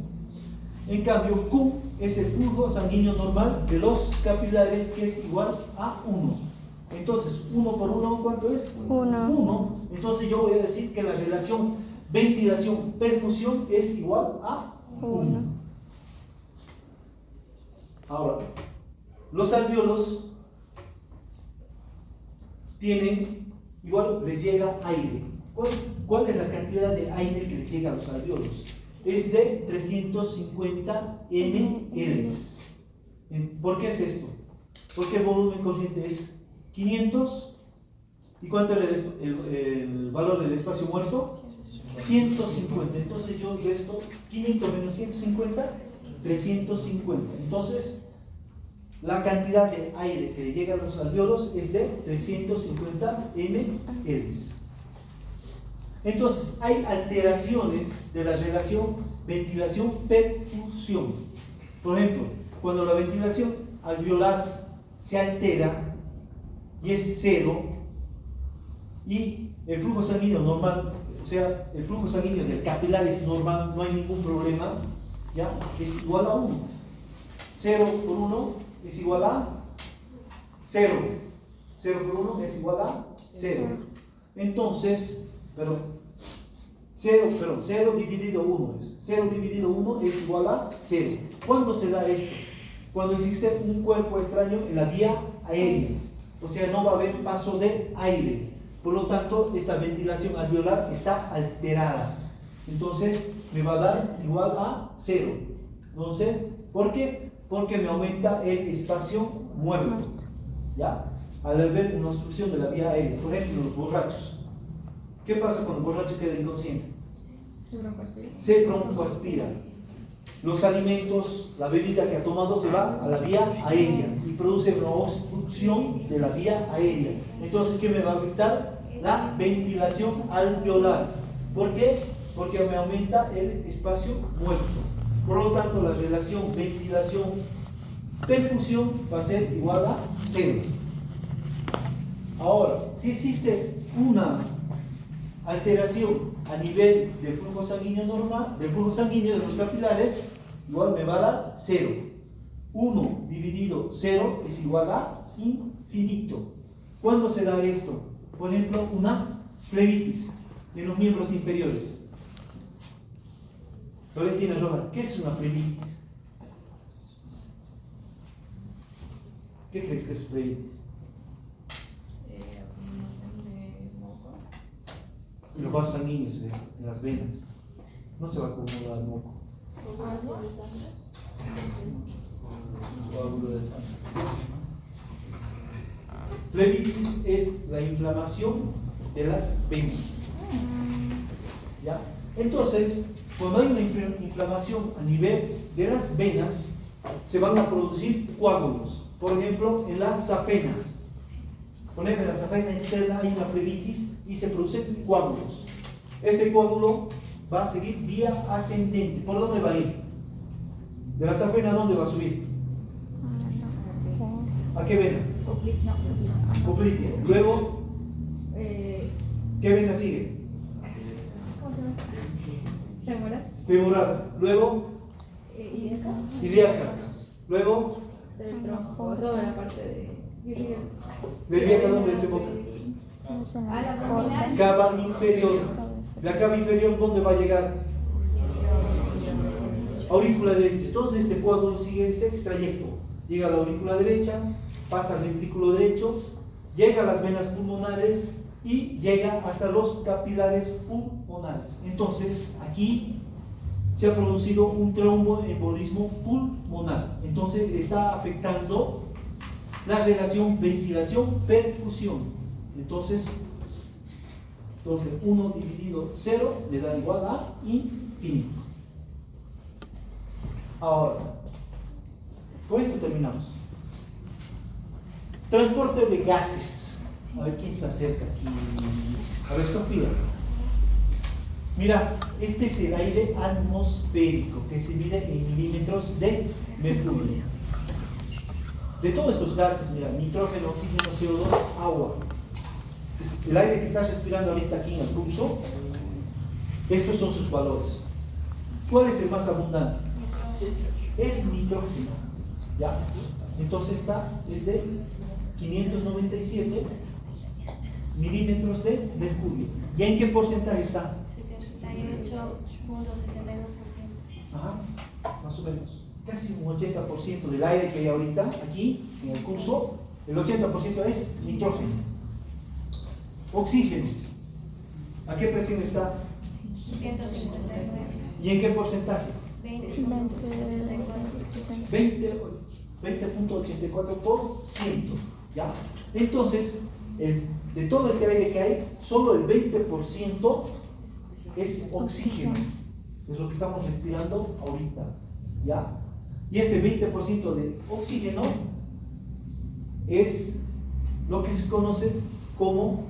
En cambio, Q es el flujo sanguíneo normal de los capilares que es igual a 1. Entonces, 1 por 1, ¿cuánto es? 1. Entonces yo voy a decir que la relación ventilación-perfusión es igual a 1. Ahora, los alveolos tienen, igual les llega aire. ¿Cuál es la cantidad de aire que les llega a los alveolos? Es de 350 ml. ¿Por qué es esto? porque el volumen consciente es 500. ¿Y cuánto era el valor del espacio muerto? 150. Entonces yo resto 500 menos 150, 350. Entonces la cantidad de aire que llega a los alvéolos es de 350 ml. Entonces hay alteraciones de la relación ventilación-perfusión. Por ejemplo, cuando la ventilación alveolar se altera y es 0, y el flujo sanguíneo normal, o sea, el flujo sanguíneo del capilar es normal, no hay ningún problema, ¿ya? Es igual a 1. 0 por 1 es igual a 0. 0 por 1 es igual a 0. Entonces, 0 dividido 1 es 0 dividido 1 es igual a 0. ¿Cuándo se da esto? Cuando existe un cuerpo extraño en la vía aérea, o sea, no va a haber paso de aire. Por lo tanto, esta ventilación alveolar está alterada. Entonces, me va a dar igual a 0. Entonces, ¿por qué? Porque me aumenta el espacio muerto. ¿Ya? Al haber una obstrucción de la vía aérea. Por ejemplo, los borrachos. ¿Qué pasa cuando el borracho queda inconsciente? Se broncoaspira. Los alimentos, la bebida que ha tomado se va a la vía aérea y produce una obstrucción de la vía aérea. Entonces, ¿qué me va a afectar? La ventilación alveolar. ¿Por qué? Porque me aumenta el espacio muerto. Por lo tanto, la relación ventilación-perfusión va a ser igual a 0. Ahora, si existe una alteración a nivel del flujo sanguíneo normal, del flujo sanguíneo de los capilares, igual me va a dar 0. 1 dividido 0 es igual a infinito. ¿Cuándo se da esto? Por ejemplo, una flebitis en los miembros inferiores. Valentina Roda, ¿qué es una flebitis? ¿Qué crees que es flebitis? Y los vasos sanguíneos en las venas. No se va a acumular moco. Coágulo de sangre. Flebitis es la inflamación de las venas. ¿Ya? Entonces, cuando hay una inflamación a nivel de las venas, se van a producir coágulos. Por ejemplo, en las safenas. Por ejemplo, en la safena externa hay una flebitis y se producen coágulos. Este coágulo va a seguir vía ascendente. ¿Por dónde va a ir? De la safena, ¿a dónde va a subir? ¿A qué vena? Poplitea. Luego, ¿qué vena sigue? Femoral. Luego, ilíaca. Luego, Toda la parte de ¿la ilíaca dónde desemboca? Cava inferior. La cava inferior, ¿dónde va a llegar? Aurícula derecha. Entonces este coágulo sigue ese trayecto. Llega a la aurícula derecha, pasa al ventrículo derecho, llega a las venas pulmonares y llega hasta los capilares pulmonares. Entonces aquí se ha producido un tromboembolismo pulmonar. Entonces está afectando la relación ventilación-perfusión. Entonces 1 dividido 0 le da igual a infinito. Ahora, con esto terminamos. Transporte de gases. A ver quién se acerca aquí. A ver, Sofía. Mira, este es el aire atmosférico que se mide en milímetros de mercurio. De todos estos gases, mira, nitrógeno, oxígeno, CO2, agua. El aire que estás respirando ahorita aquí en el pulso, estos son sus valores. ¿Cuál es el más abundante? El nitrógeno. ¿Ya? Entonces está desde 597 milímetros de mercurio. ¿Y en qué porcentaje está? 78.62%. Ajá, más o menos. Casi un 80% del aire que hay ahorita aquí en el curso, el 80% es nitrógeno. Oxígeno. ¿A qué presión está? 159. ¿Y en qué porcentaje? 20. 20. 20.84%, ¿ya? Entonces, de todo este aire que hay, solo el 20% es oxígeno, es lo que estamos respirando ahorita, ¿ya? Y este 20% de oxígeno es lo que se conoce como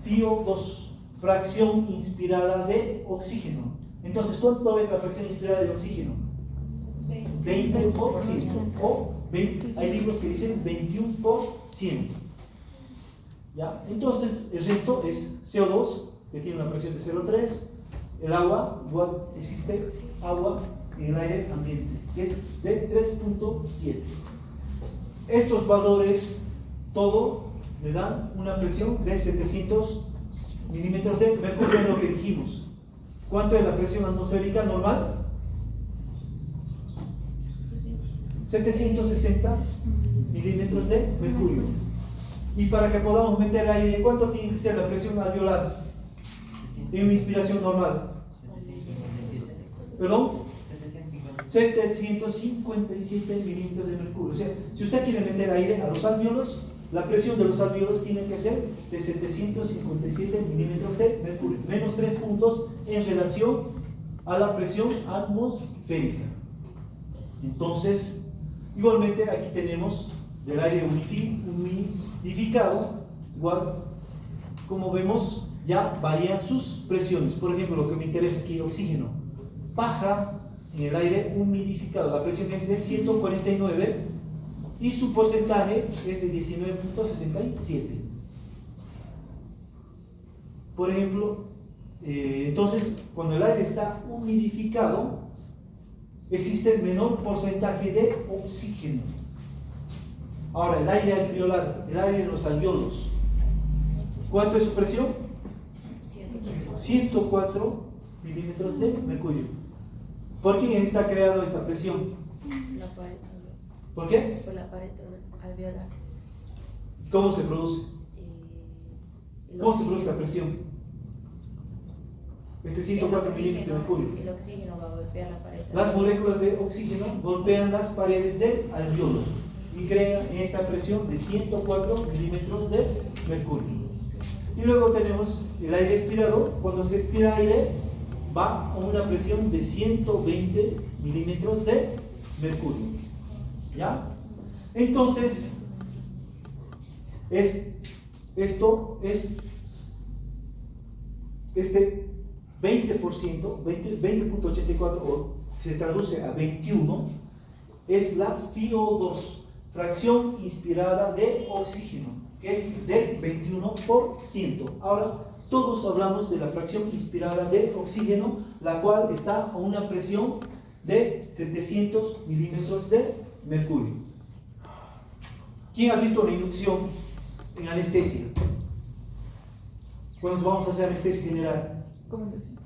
FiO2, fracción inspirada de oxígeno. Entonces, ¿cuánto es la fracción inspirada de oxígeno? 20%. O 20, hay libros que dicen 21%. ¿Ya? Entonces, el resto es CO2, que tiene una presión de 0,3. El agua, igual existe agua en el aire ambiente, que es de 3.7. Estos valores, todo me dan una presión de 700 milímetros de mercurio, en lo que dijimos. ¿Cuánto es la presión atmosférica normal? 760 milímetros de mercurio. Y para que podamos meter aire, ¿cuánto tiene que ser la presión alveolar en una inspiración normal? ¿Perdón? 757 milímetros de mercurio. O sea, si usted quiere meter aire a los alvéolos, la presión de los alvéolos tiene que ser de 757 milímetros de mercurio, menos 3 puntos en relación a la presión atmosférica. Entonces, igualmente aquí tenemos del aire humidificado, igual como vemos ya varían sus presiones. Por ejemplo, lo que me interesa aquí, oxígeno, baja en el aire humidificado, la presión es de 149 y su porcentaje es de 19.67. Por ejemplo, entonces cuando el aire está humidificado existe el menor porcentaje de oxígeno. Ahora, el aire alveolar, el aire de los alvéolos, ¿cuánto es su presión? 104 milímetros de mercurio. ¿Por qué está creada esta presión? La pared alveolar. ¿Por qué? Por la pared alveolar. ¿Cómo se produce? ¿Cómo se produce la presión? Este 104 milímetros de mercurio. El oxígeno va a golpear la pared. Las moléculas de oxígeno golpean las paredes del alvéolo y crean esta presión de 104 milímetros de mercurio. Y luego tenemos el aire expirado. Cuando se expira aire, va a una presión de 120 milímetros de mercurio. ¿Ya? Entonces, esto es este 20.84, o se traduce a 21, es la FiO2, fracción inspirada de oxígeno, que es del 21%. Ahora, todos hablamos de la fracción inspirada de oxígeno, la cual está a una presión de 700 milímetros de mercurio. ¿Quién ha visto la inducción en anestesia? Cuando vamos a hacer anestesia general. ¿Cómo inducción?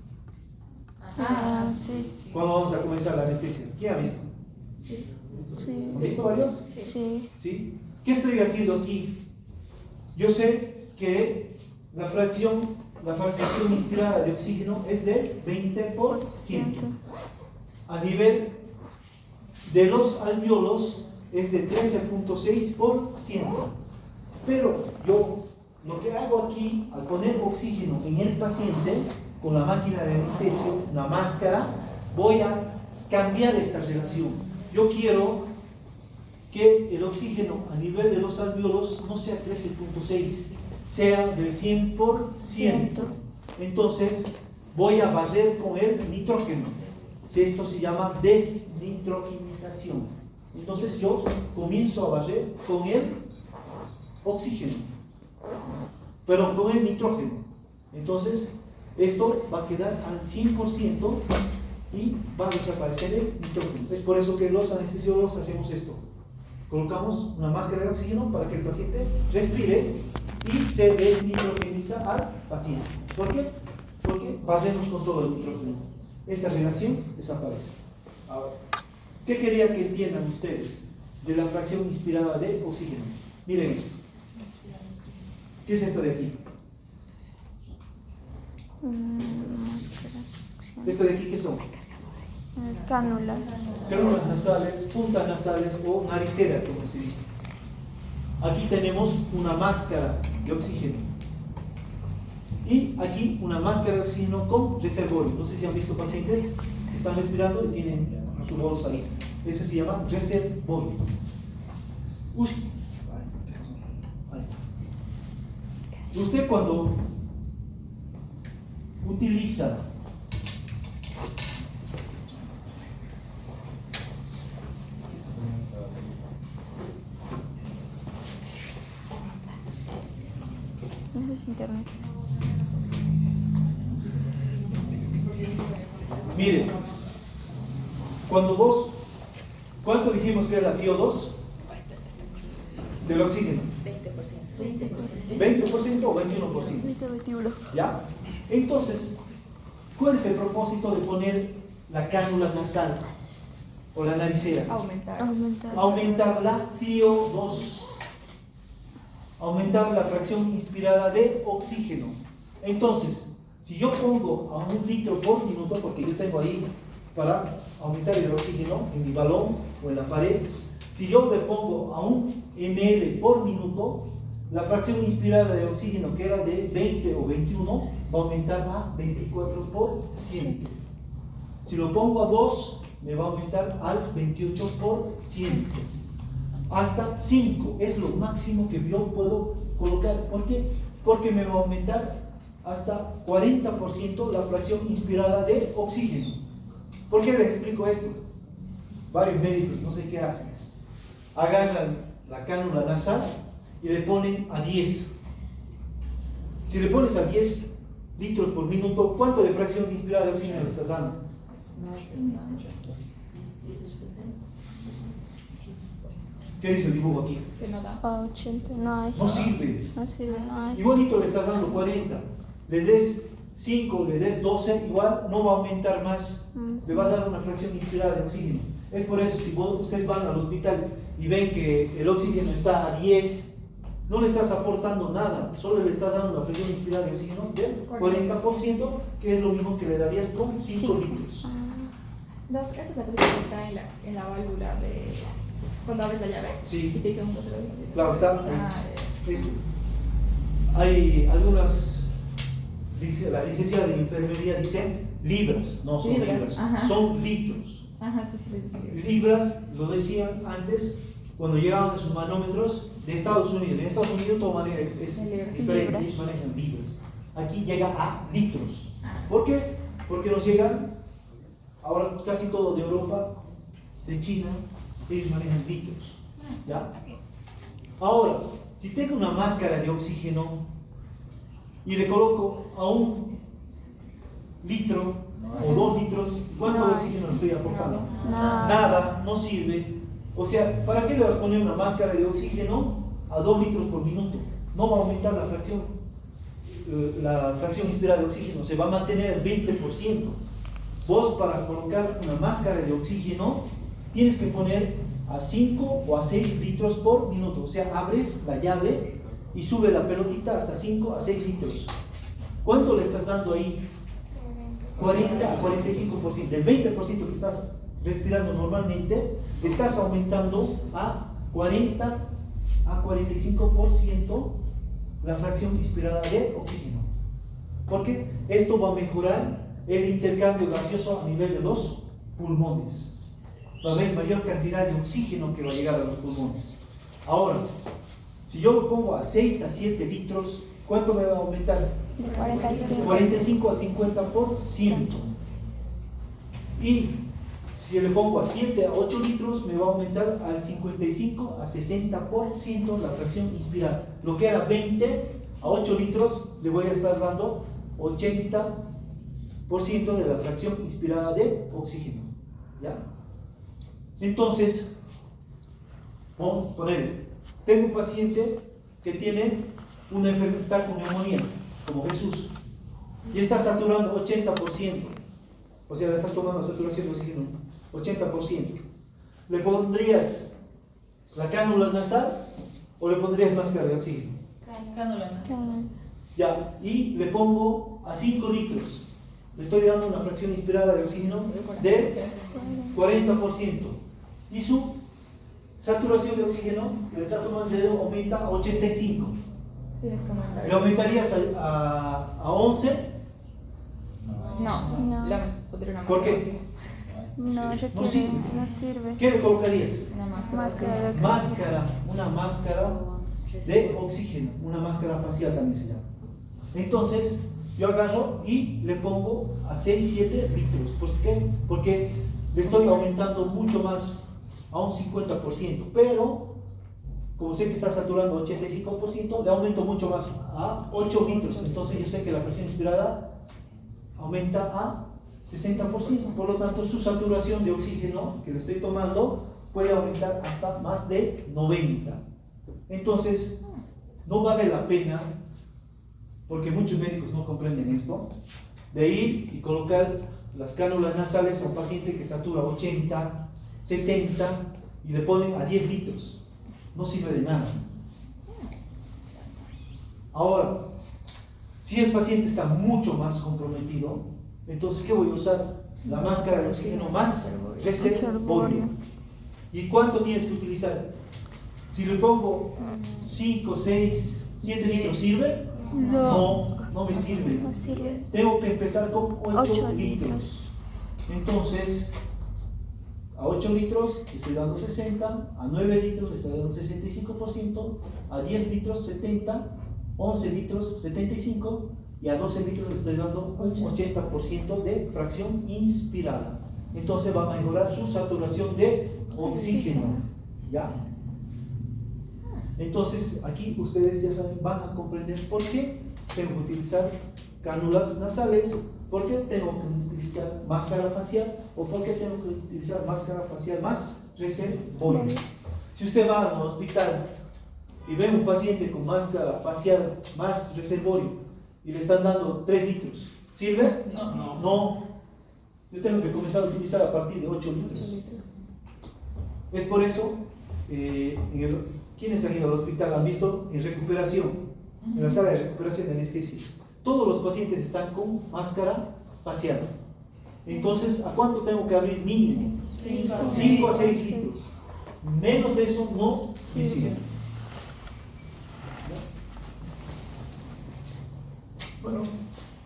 Sí. ¿Cuándo vamos a comenzar la anestesia? ¿Quién ha visto? Sí. ¿Han visto varios? Sí. ¿Sí? ¿Qué estoy haciendo aquí? Yo sé que la fracción inspirada de oxígeno es del 20%. A nivel de los alvéolos es de 13.6%. Pero yo lo que hago aquí, al poner oxígeno en el paciente, con la máquina de anestesio, una máscara, voy a cambiar esta relación. Yo quiero que el oxígeno a nivel de los alvéolos no sea 13.6, sea del 100%. Entonces voy a barrer con el nitrógeno. Esto se llama desnitrogenización. Entonces yo comienzo a barrer con el oxígeno, pero con el nitrógeno. Entonces esto va a quedar al 100% y va a desaparecer el nitrógeno. Es por eso que los anestesiólogos hacemos esto. Colocamos una máscara de oxígeno para que el paciente respire y se desnitrogeniza al paciente. ¿Por qué? Porque barremos con todo el nitrógeno. Esta relación desaparece. Ahora, ¿qué quería que entiendan ustedes de la fracción inspirada de oxígeno? Miren esto. ¿Qué es esto de aquí? ¿Esto de aquí qué son? Cánulas. Cánulas nasales, puntas nasales o naricera, como se dice. Aquí tenemos una máscara de oxígeno. Y aquí una máscara de oxígeno con reservorio. No sé si han visto pacientes que están respirando y tienen su bolsa ahí. Ese se llama reservorio. Ahí está. Usted cuando utiliza Eso es internet. Mire, cuando vos, ¿cuánto dijimos que era FiO2 del oxígeno? 20% o 21%. ¿Ya? Entonces, ¿cuál es el propósito de poner la cánula nasal o la naricera? Aumentar la FiO2. Aumentar la fracción inspirada de oxígeno. Entonces, si yo pongo a 1 litro por minuto, porque yo tengo ahí para aumentar el oxígeno en mi balón o en la pared, si yo le pongo a 1 ml por minuto, la fracción inspirada de oxígeno, que era de 20 o 21, va a aumentar a 24%. Si lo pongo a 2, me va a aumentar al 28%. Hasta 5 es lo máximo que yo puedo colocar. ¿Por qué? Porque me va a aumentar hasta 40% la fracción inspirada de oxígeno. ¿Por qué les explico esto? Varios médicos, no sé qué hacen, agarran la cánula nasal y le ponen a 10. Si le pones a 10 litros por minuto, ¿cuánto de fracción inspirada de oxígeno le estás dando? ¿Qué dice el dibujo aquí? Que no da. 80, no hay. No sirve. No sirve, no hay. Igualito le estás dando 40. Le des 5, le des 12, igual no va a aumentar más. Le va a dar una fracción inspirada de oxígeno. Es por eso, si ustedes van al hospital y ven que el oxígeno está a 10, no le estás aportando nada, solo le estás dando una fracción inspirada de oxígeno del 40%, que es lo mismo que le darías con 5 litros. Doc, esa es la cosa que está en la válvula de cuando abres la llave. Sí. Y te dice un 12. Claro, hay algunas, dice, la licenciada de enfermería dice libras, no son libras, son litros. Ajá, sí, le dice libras, lo decían antes, cuando llegaban sus manómetros de Estados Unidos. En Estados Unidos todo manera es diferente, ellos manejan libras. Aquí llega a litros. ¿Por qué? Porque nos llegan, ahora casi todo de Europa, de China, ellos manejan litros. ¿Ya? Ahora, si tengo una máscara de oxígeno y le coloco a 1 litro o 2 litros, ¿cuánto de oxígeno le estoy aportando? Nada, no sirve. O sea, ¿para qué le vas a poner una máscara de oxígeno a 2 litros por minuto? No va a aumentar la fracción inspirada de oxígeno, se va a mantener el 20%. Vos, para colocar una máscara de oxígeno, tienes que poner a 5 o a 6 litros por minuto. O sea, abres la llave y sube la pelotita hasta 5 a 6 litros. ¿Cuánto le estás dando ahí? 40 a 45%. Del 20% que estás respirando normalmente, estás aumentando a 40 a 45% la fracción inspirada de oxígeno. Porque esto va a mejorar el intercambio gaseoso a nivel de los pulmones. Va a haber mayor cantidad de oxígeno que va a llegar a los pulmones. Ahora, si yo lo pongo a 6 a 7 litros, ¿cuánto me va a aumentar? 45 al 50%. Y si le pongo a 7 a 8 litros, me va a aumentar al 55 a 60% la fracción inspirada. Lo que era 20 a 8 litros, le voy a estar dando 80% de la fracción inspirada de oxígeno. ¿Ya? Entonces, vamos a poner, tengo un paciente que tiene una enfermedad con neumonía, como Jesús, y está saturando 80%, o sea, está tomando saturación de oxígeno 80%. ¿Le pondrías la cánula nasal o le pondrías máscara de oxígeno? Cánula nasal. Ya, y le pongo a 5 litros. Le estoy dando una fracción inspirada de oxígeno de 40%. Y su saturación de oxígeno que le estás tomando el dedo aumenta a 85. Tienes que aumentar. ¿Le aumentarías a 11? No, No. podría una ¿Por máscara qué? de oxígeno. No requiere, sirve. no sirve. ¿Qué le colocarías? Una máscara. Máscara de oxígeno. oxígeno. Una máscara de oxígeno, una máscara facial también se llama. Entonces, yo agarro y le pongo a 6-7 litros. ¿Por qué? Porque le estoy aumentando mucho más, a un 50%, pero como sé que está saturando 85%, le aumento mucho más, a 8 litros. Entonces yo sé que la presión inspirada aumenta a 60%, por lo tanto su saturación de oxígeno que le estoy tomando puede aumentar hasta más de 90. Entonces, no vale la pena, porque muchos médicos no comprenden esto, de ir y colocar las cánulas nasales a un paciente que satura 80, 70 y le ponen a 10 litros. No sirve de nada. Ahora, si el paciente está mucho más comprometido, entonces, ¿qué voy a usar? La máscara de oxígeno más reservorio. ¿Y cuánto tienes que utilizar? Si le pongo 5, 6, 7 litros, ¿sirve? No me sirve. No sirve. Tengo que empezar con 8 8 litros. litros. Entonces, a 8 litros estoy dando 60, a 9 litros estoy dando 65%, a 10 litros 70, 11 litros 75 y a 12 litros le estoy dando un 80% de fracción inspirada. Entonces va a mejorar su saturación de oxígeno. ¿Ya? Entonces aquí ustedes ya saben, van a comprender por qué tengo que utilizar cánulas nasales, por qué tengo que utilizar máscara facial o por qué tengo que utilizar máscara facial más reservorio. Si usted va al hospital y ve un paciente con máscara facial más reservorio y le están dando 3 litros, ¿sirve? No. Yo tengo que comenzar a utilizar a partir de 8 litros. Es por eso, quienes han ido al hospital han visto en recuperación, en la sala de recuperación de anestesia, todos los pacientes están con máscara facial. Entonces, ¿a cuánto tengo que abrir mínimo? 5 a 6 litros. Menos de eso no me sirve. Bueno,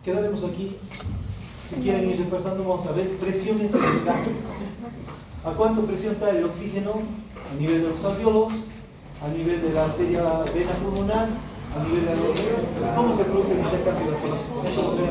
quedaremos aquí. Si quieren ir repasando, vamos a ver presiones de los gases. ¿A cuánto presión está el oxígeno? A nivel de los alveolos, a nivel de la arteria vena pulmonar, a nivel de la... ¿Cómo se produce el intercambio de gases? Eso lo veo.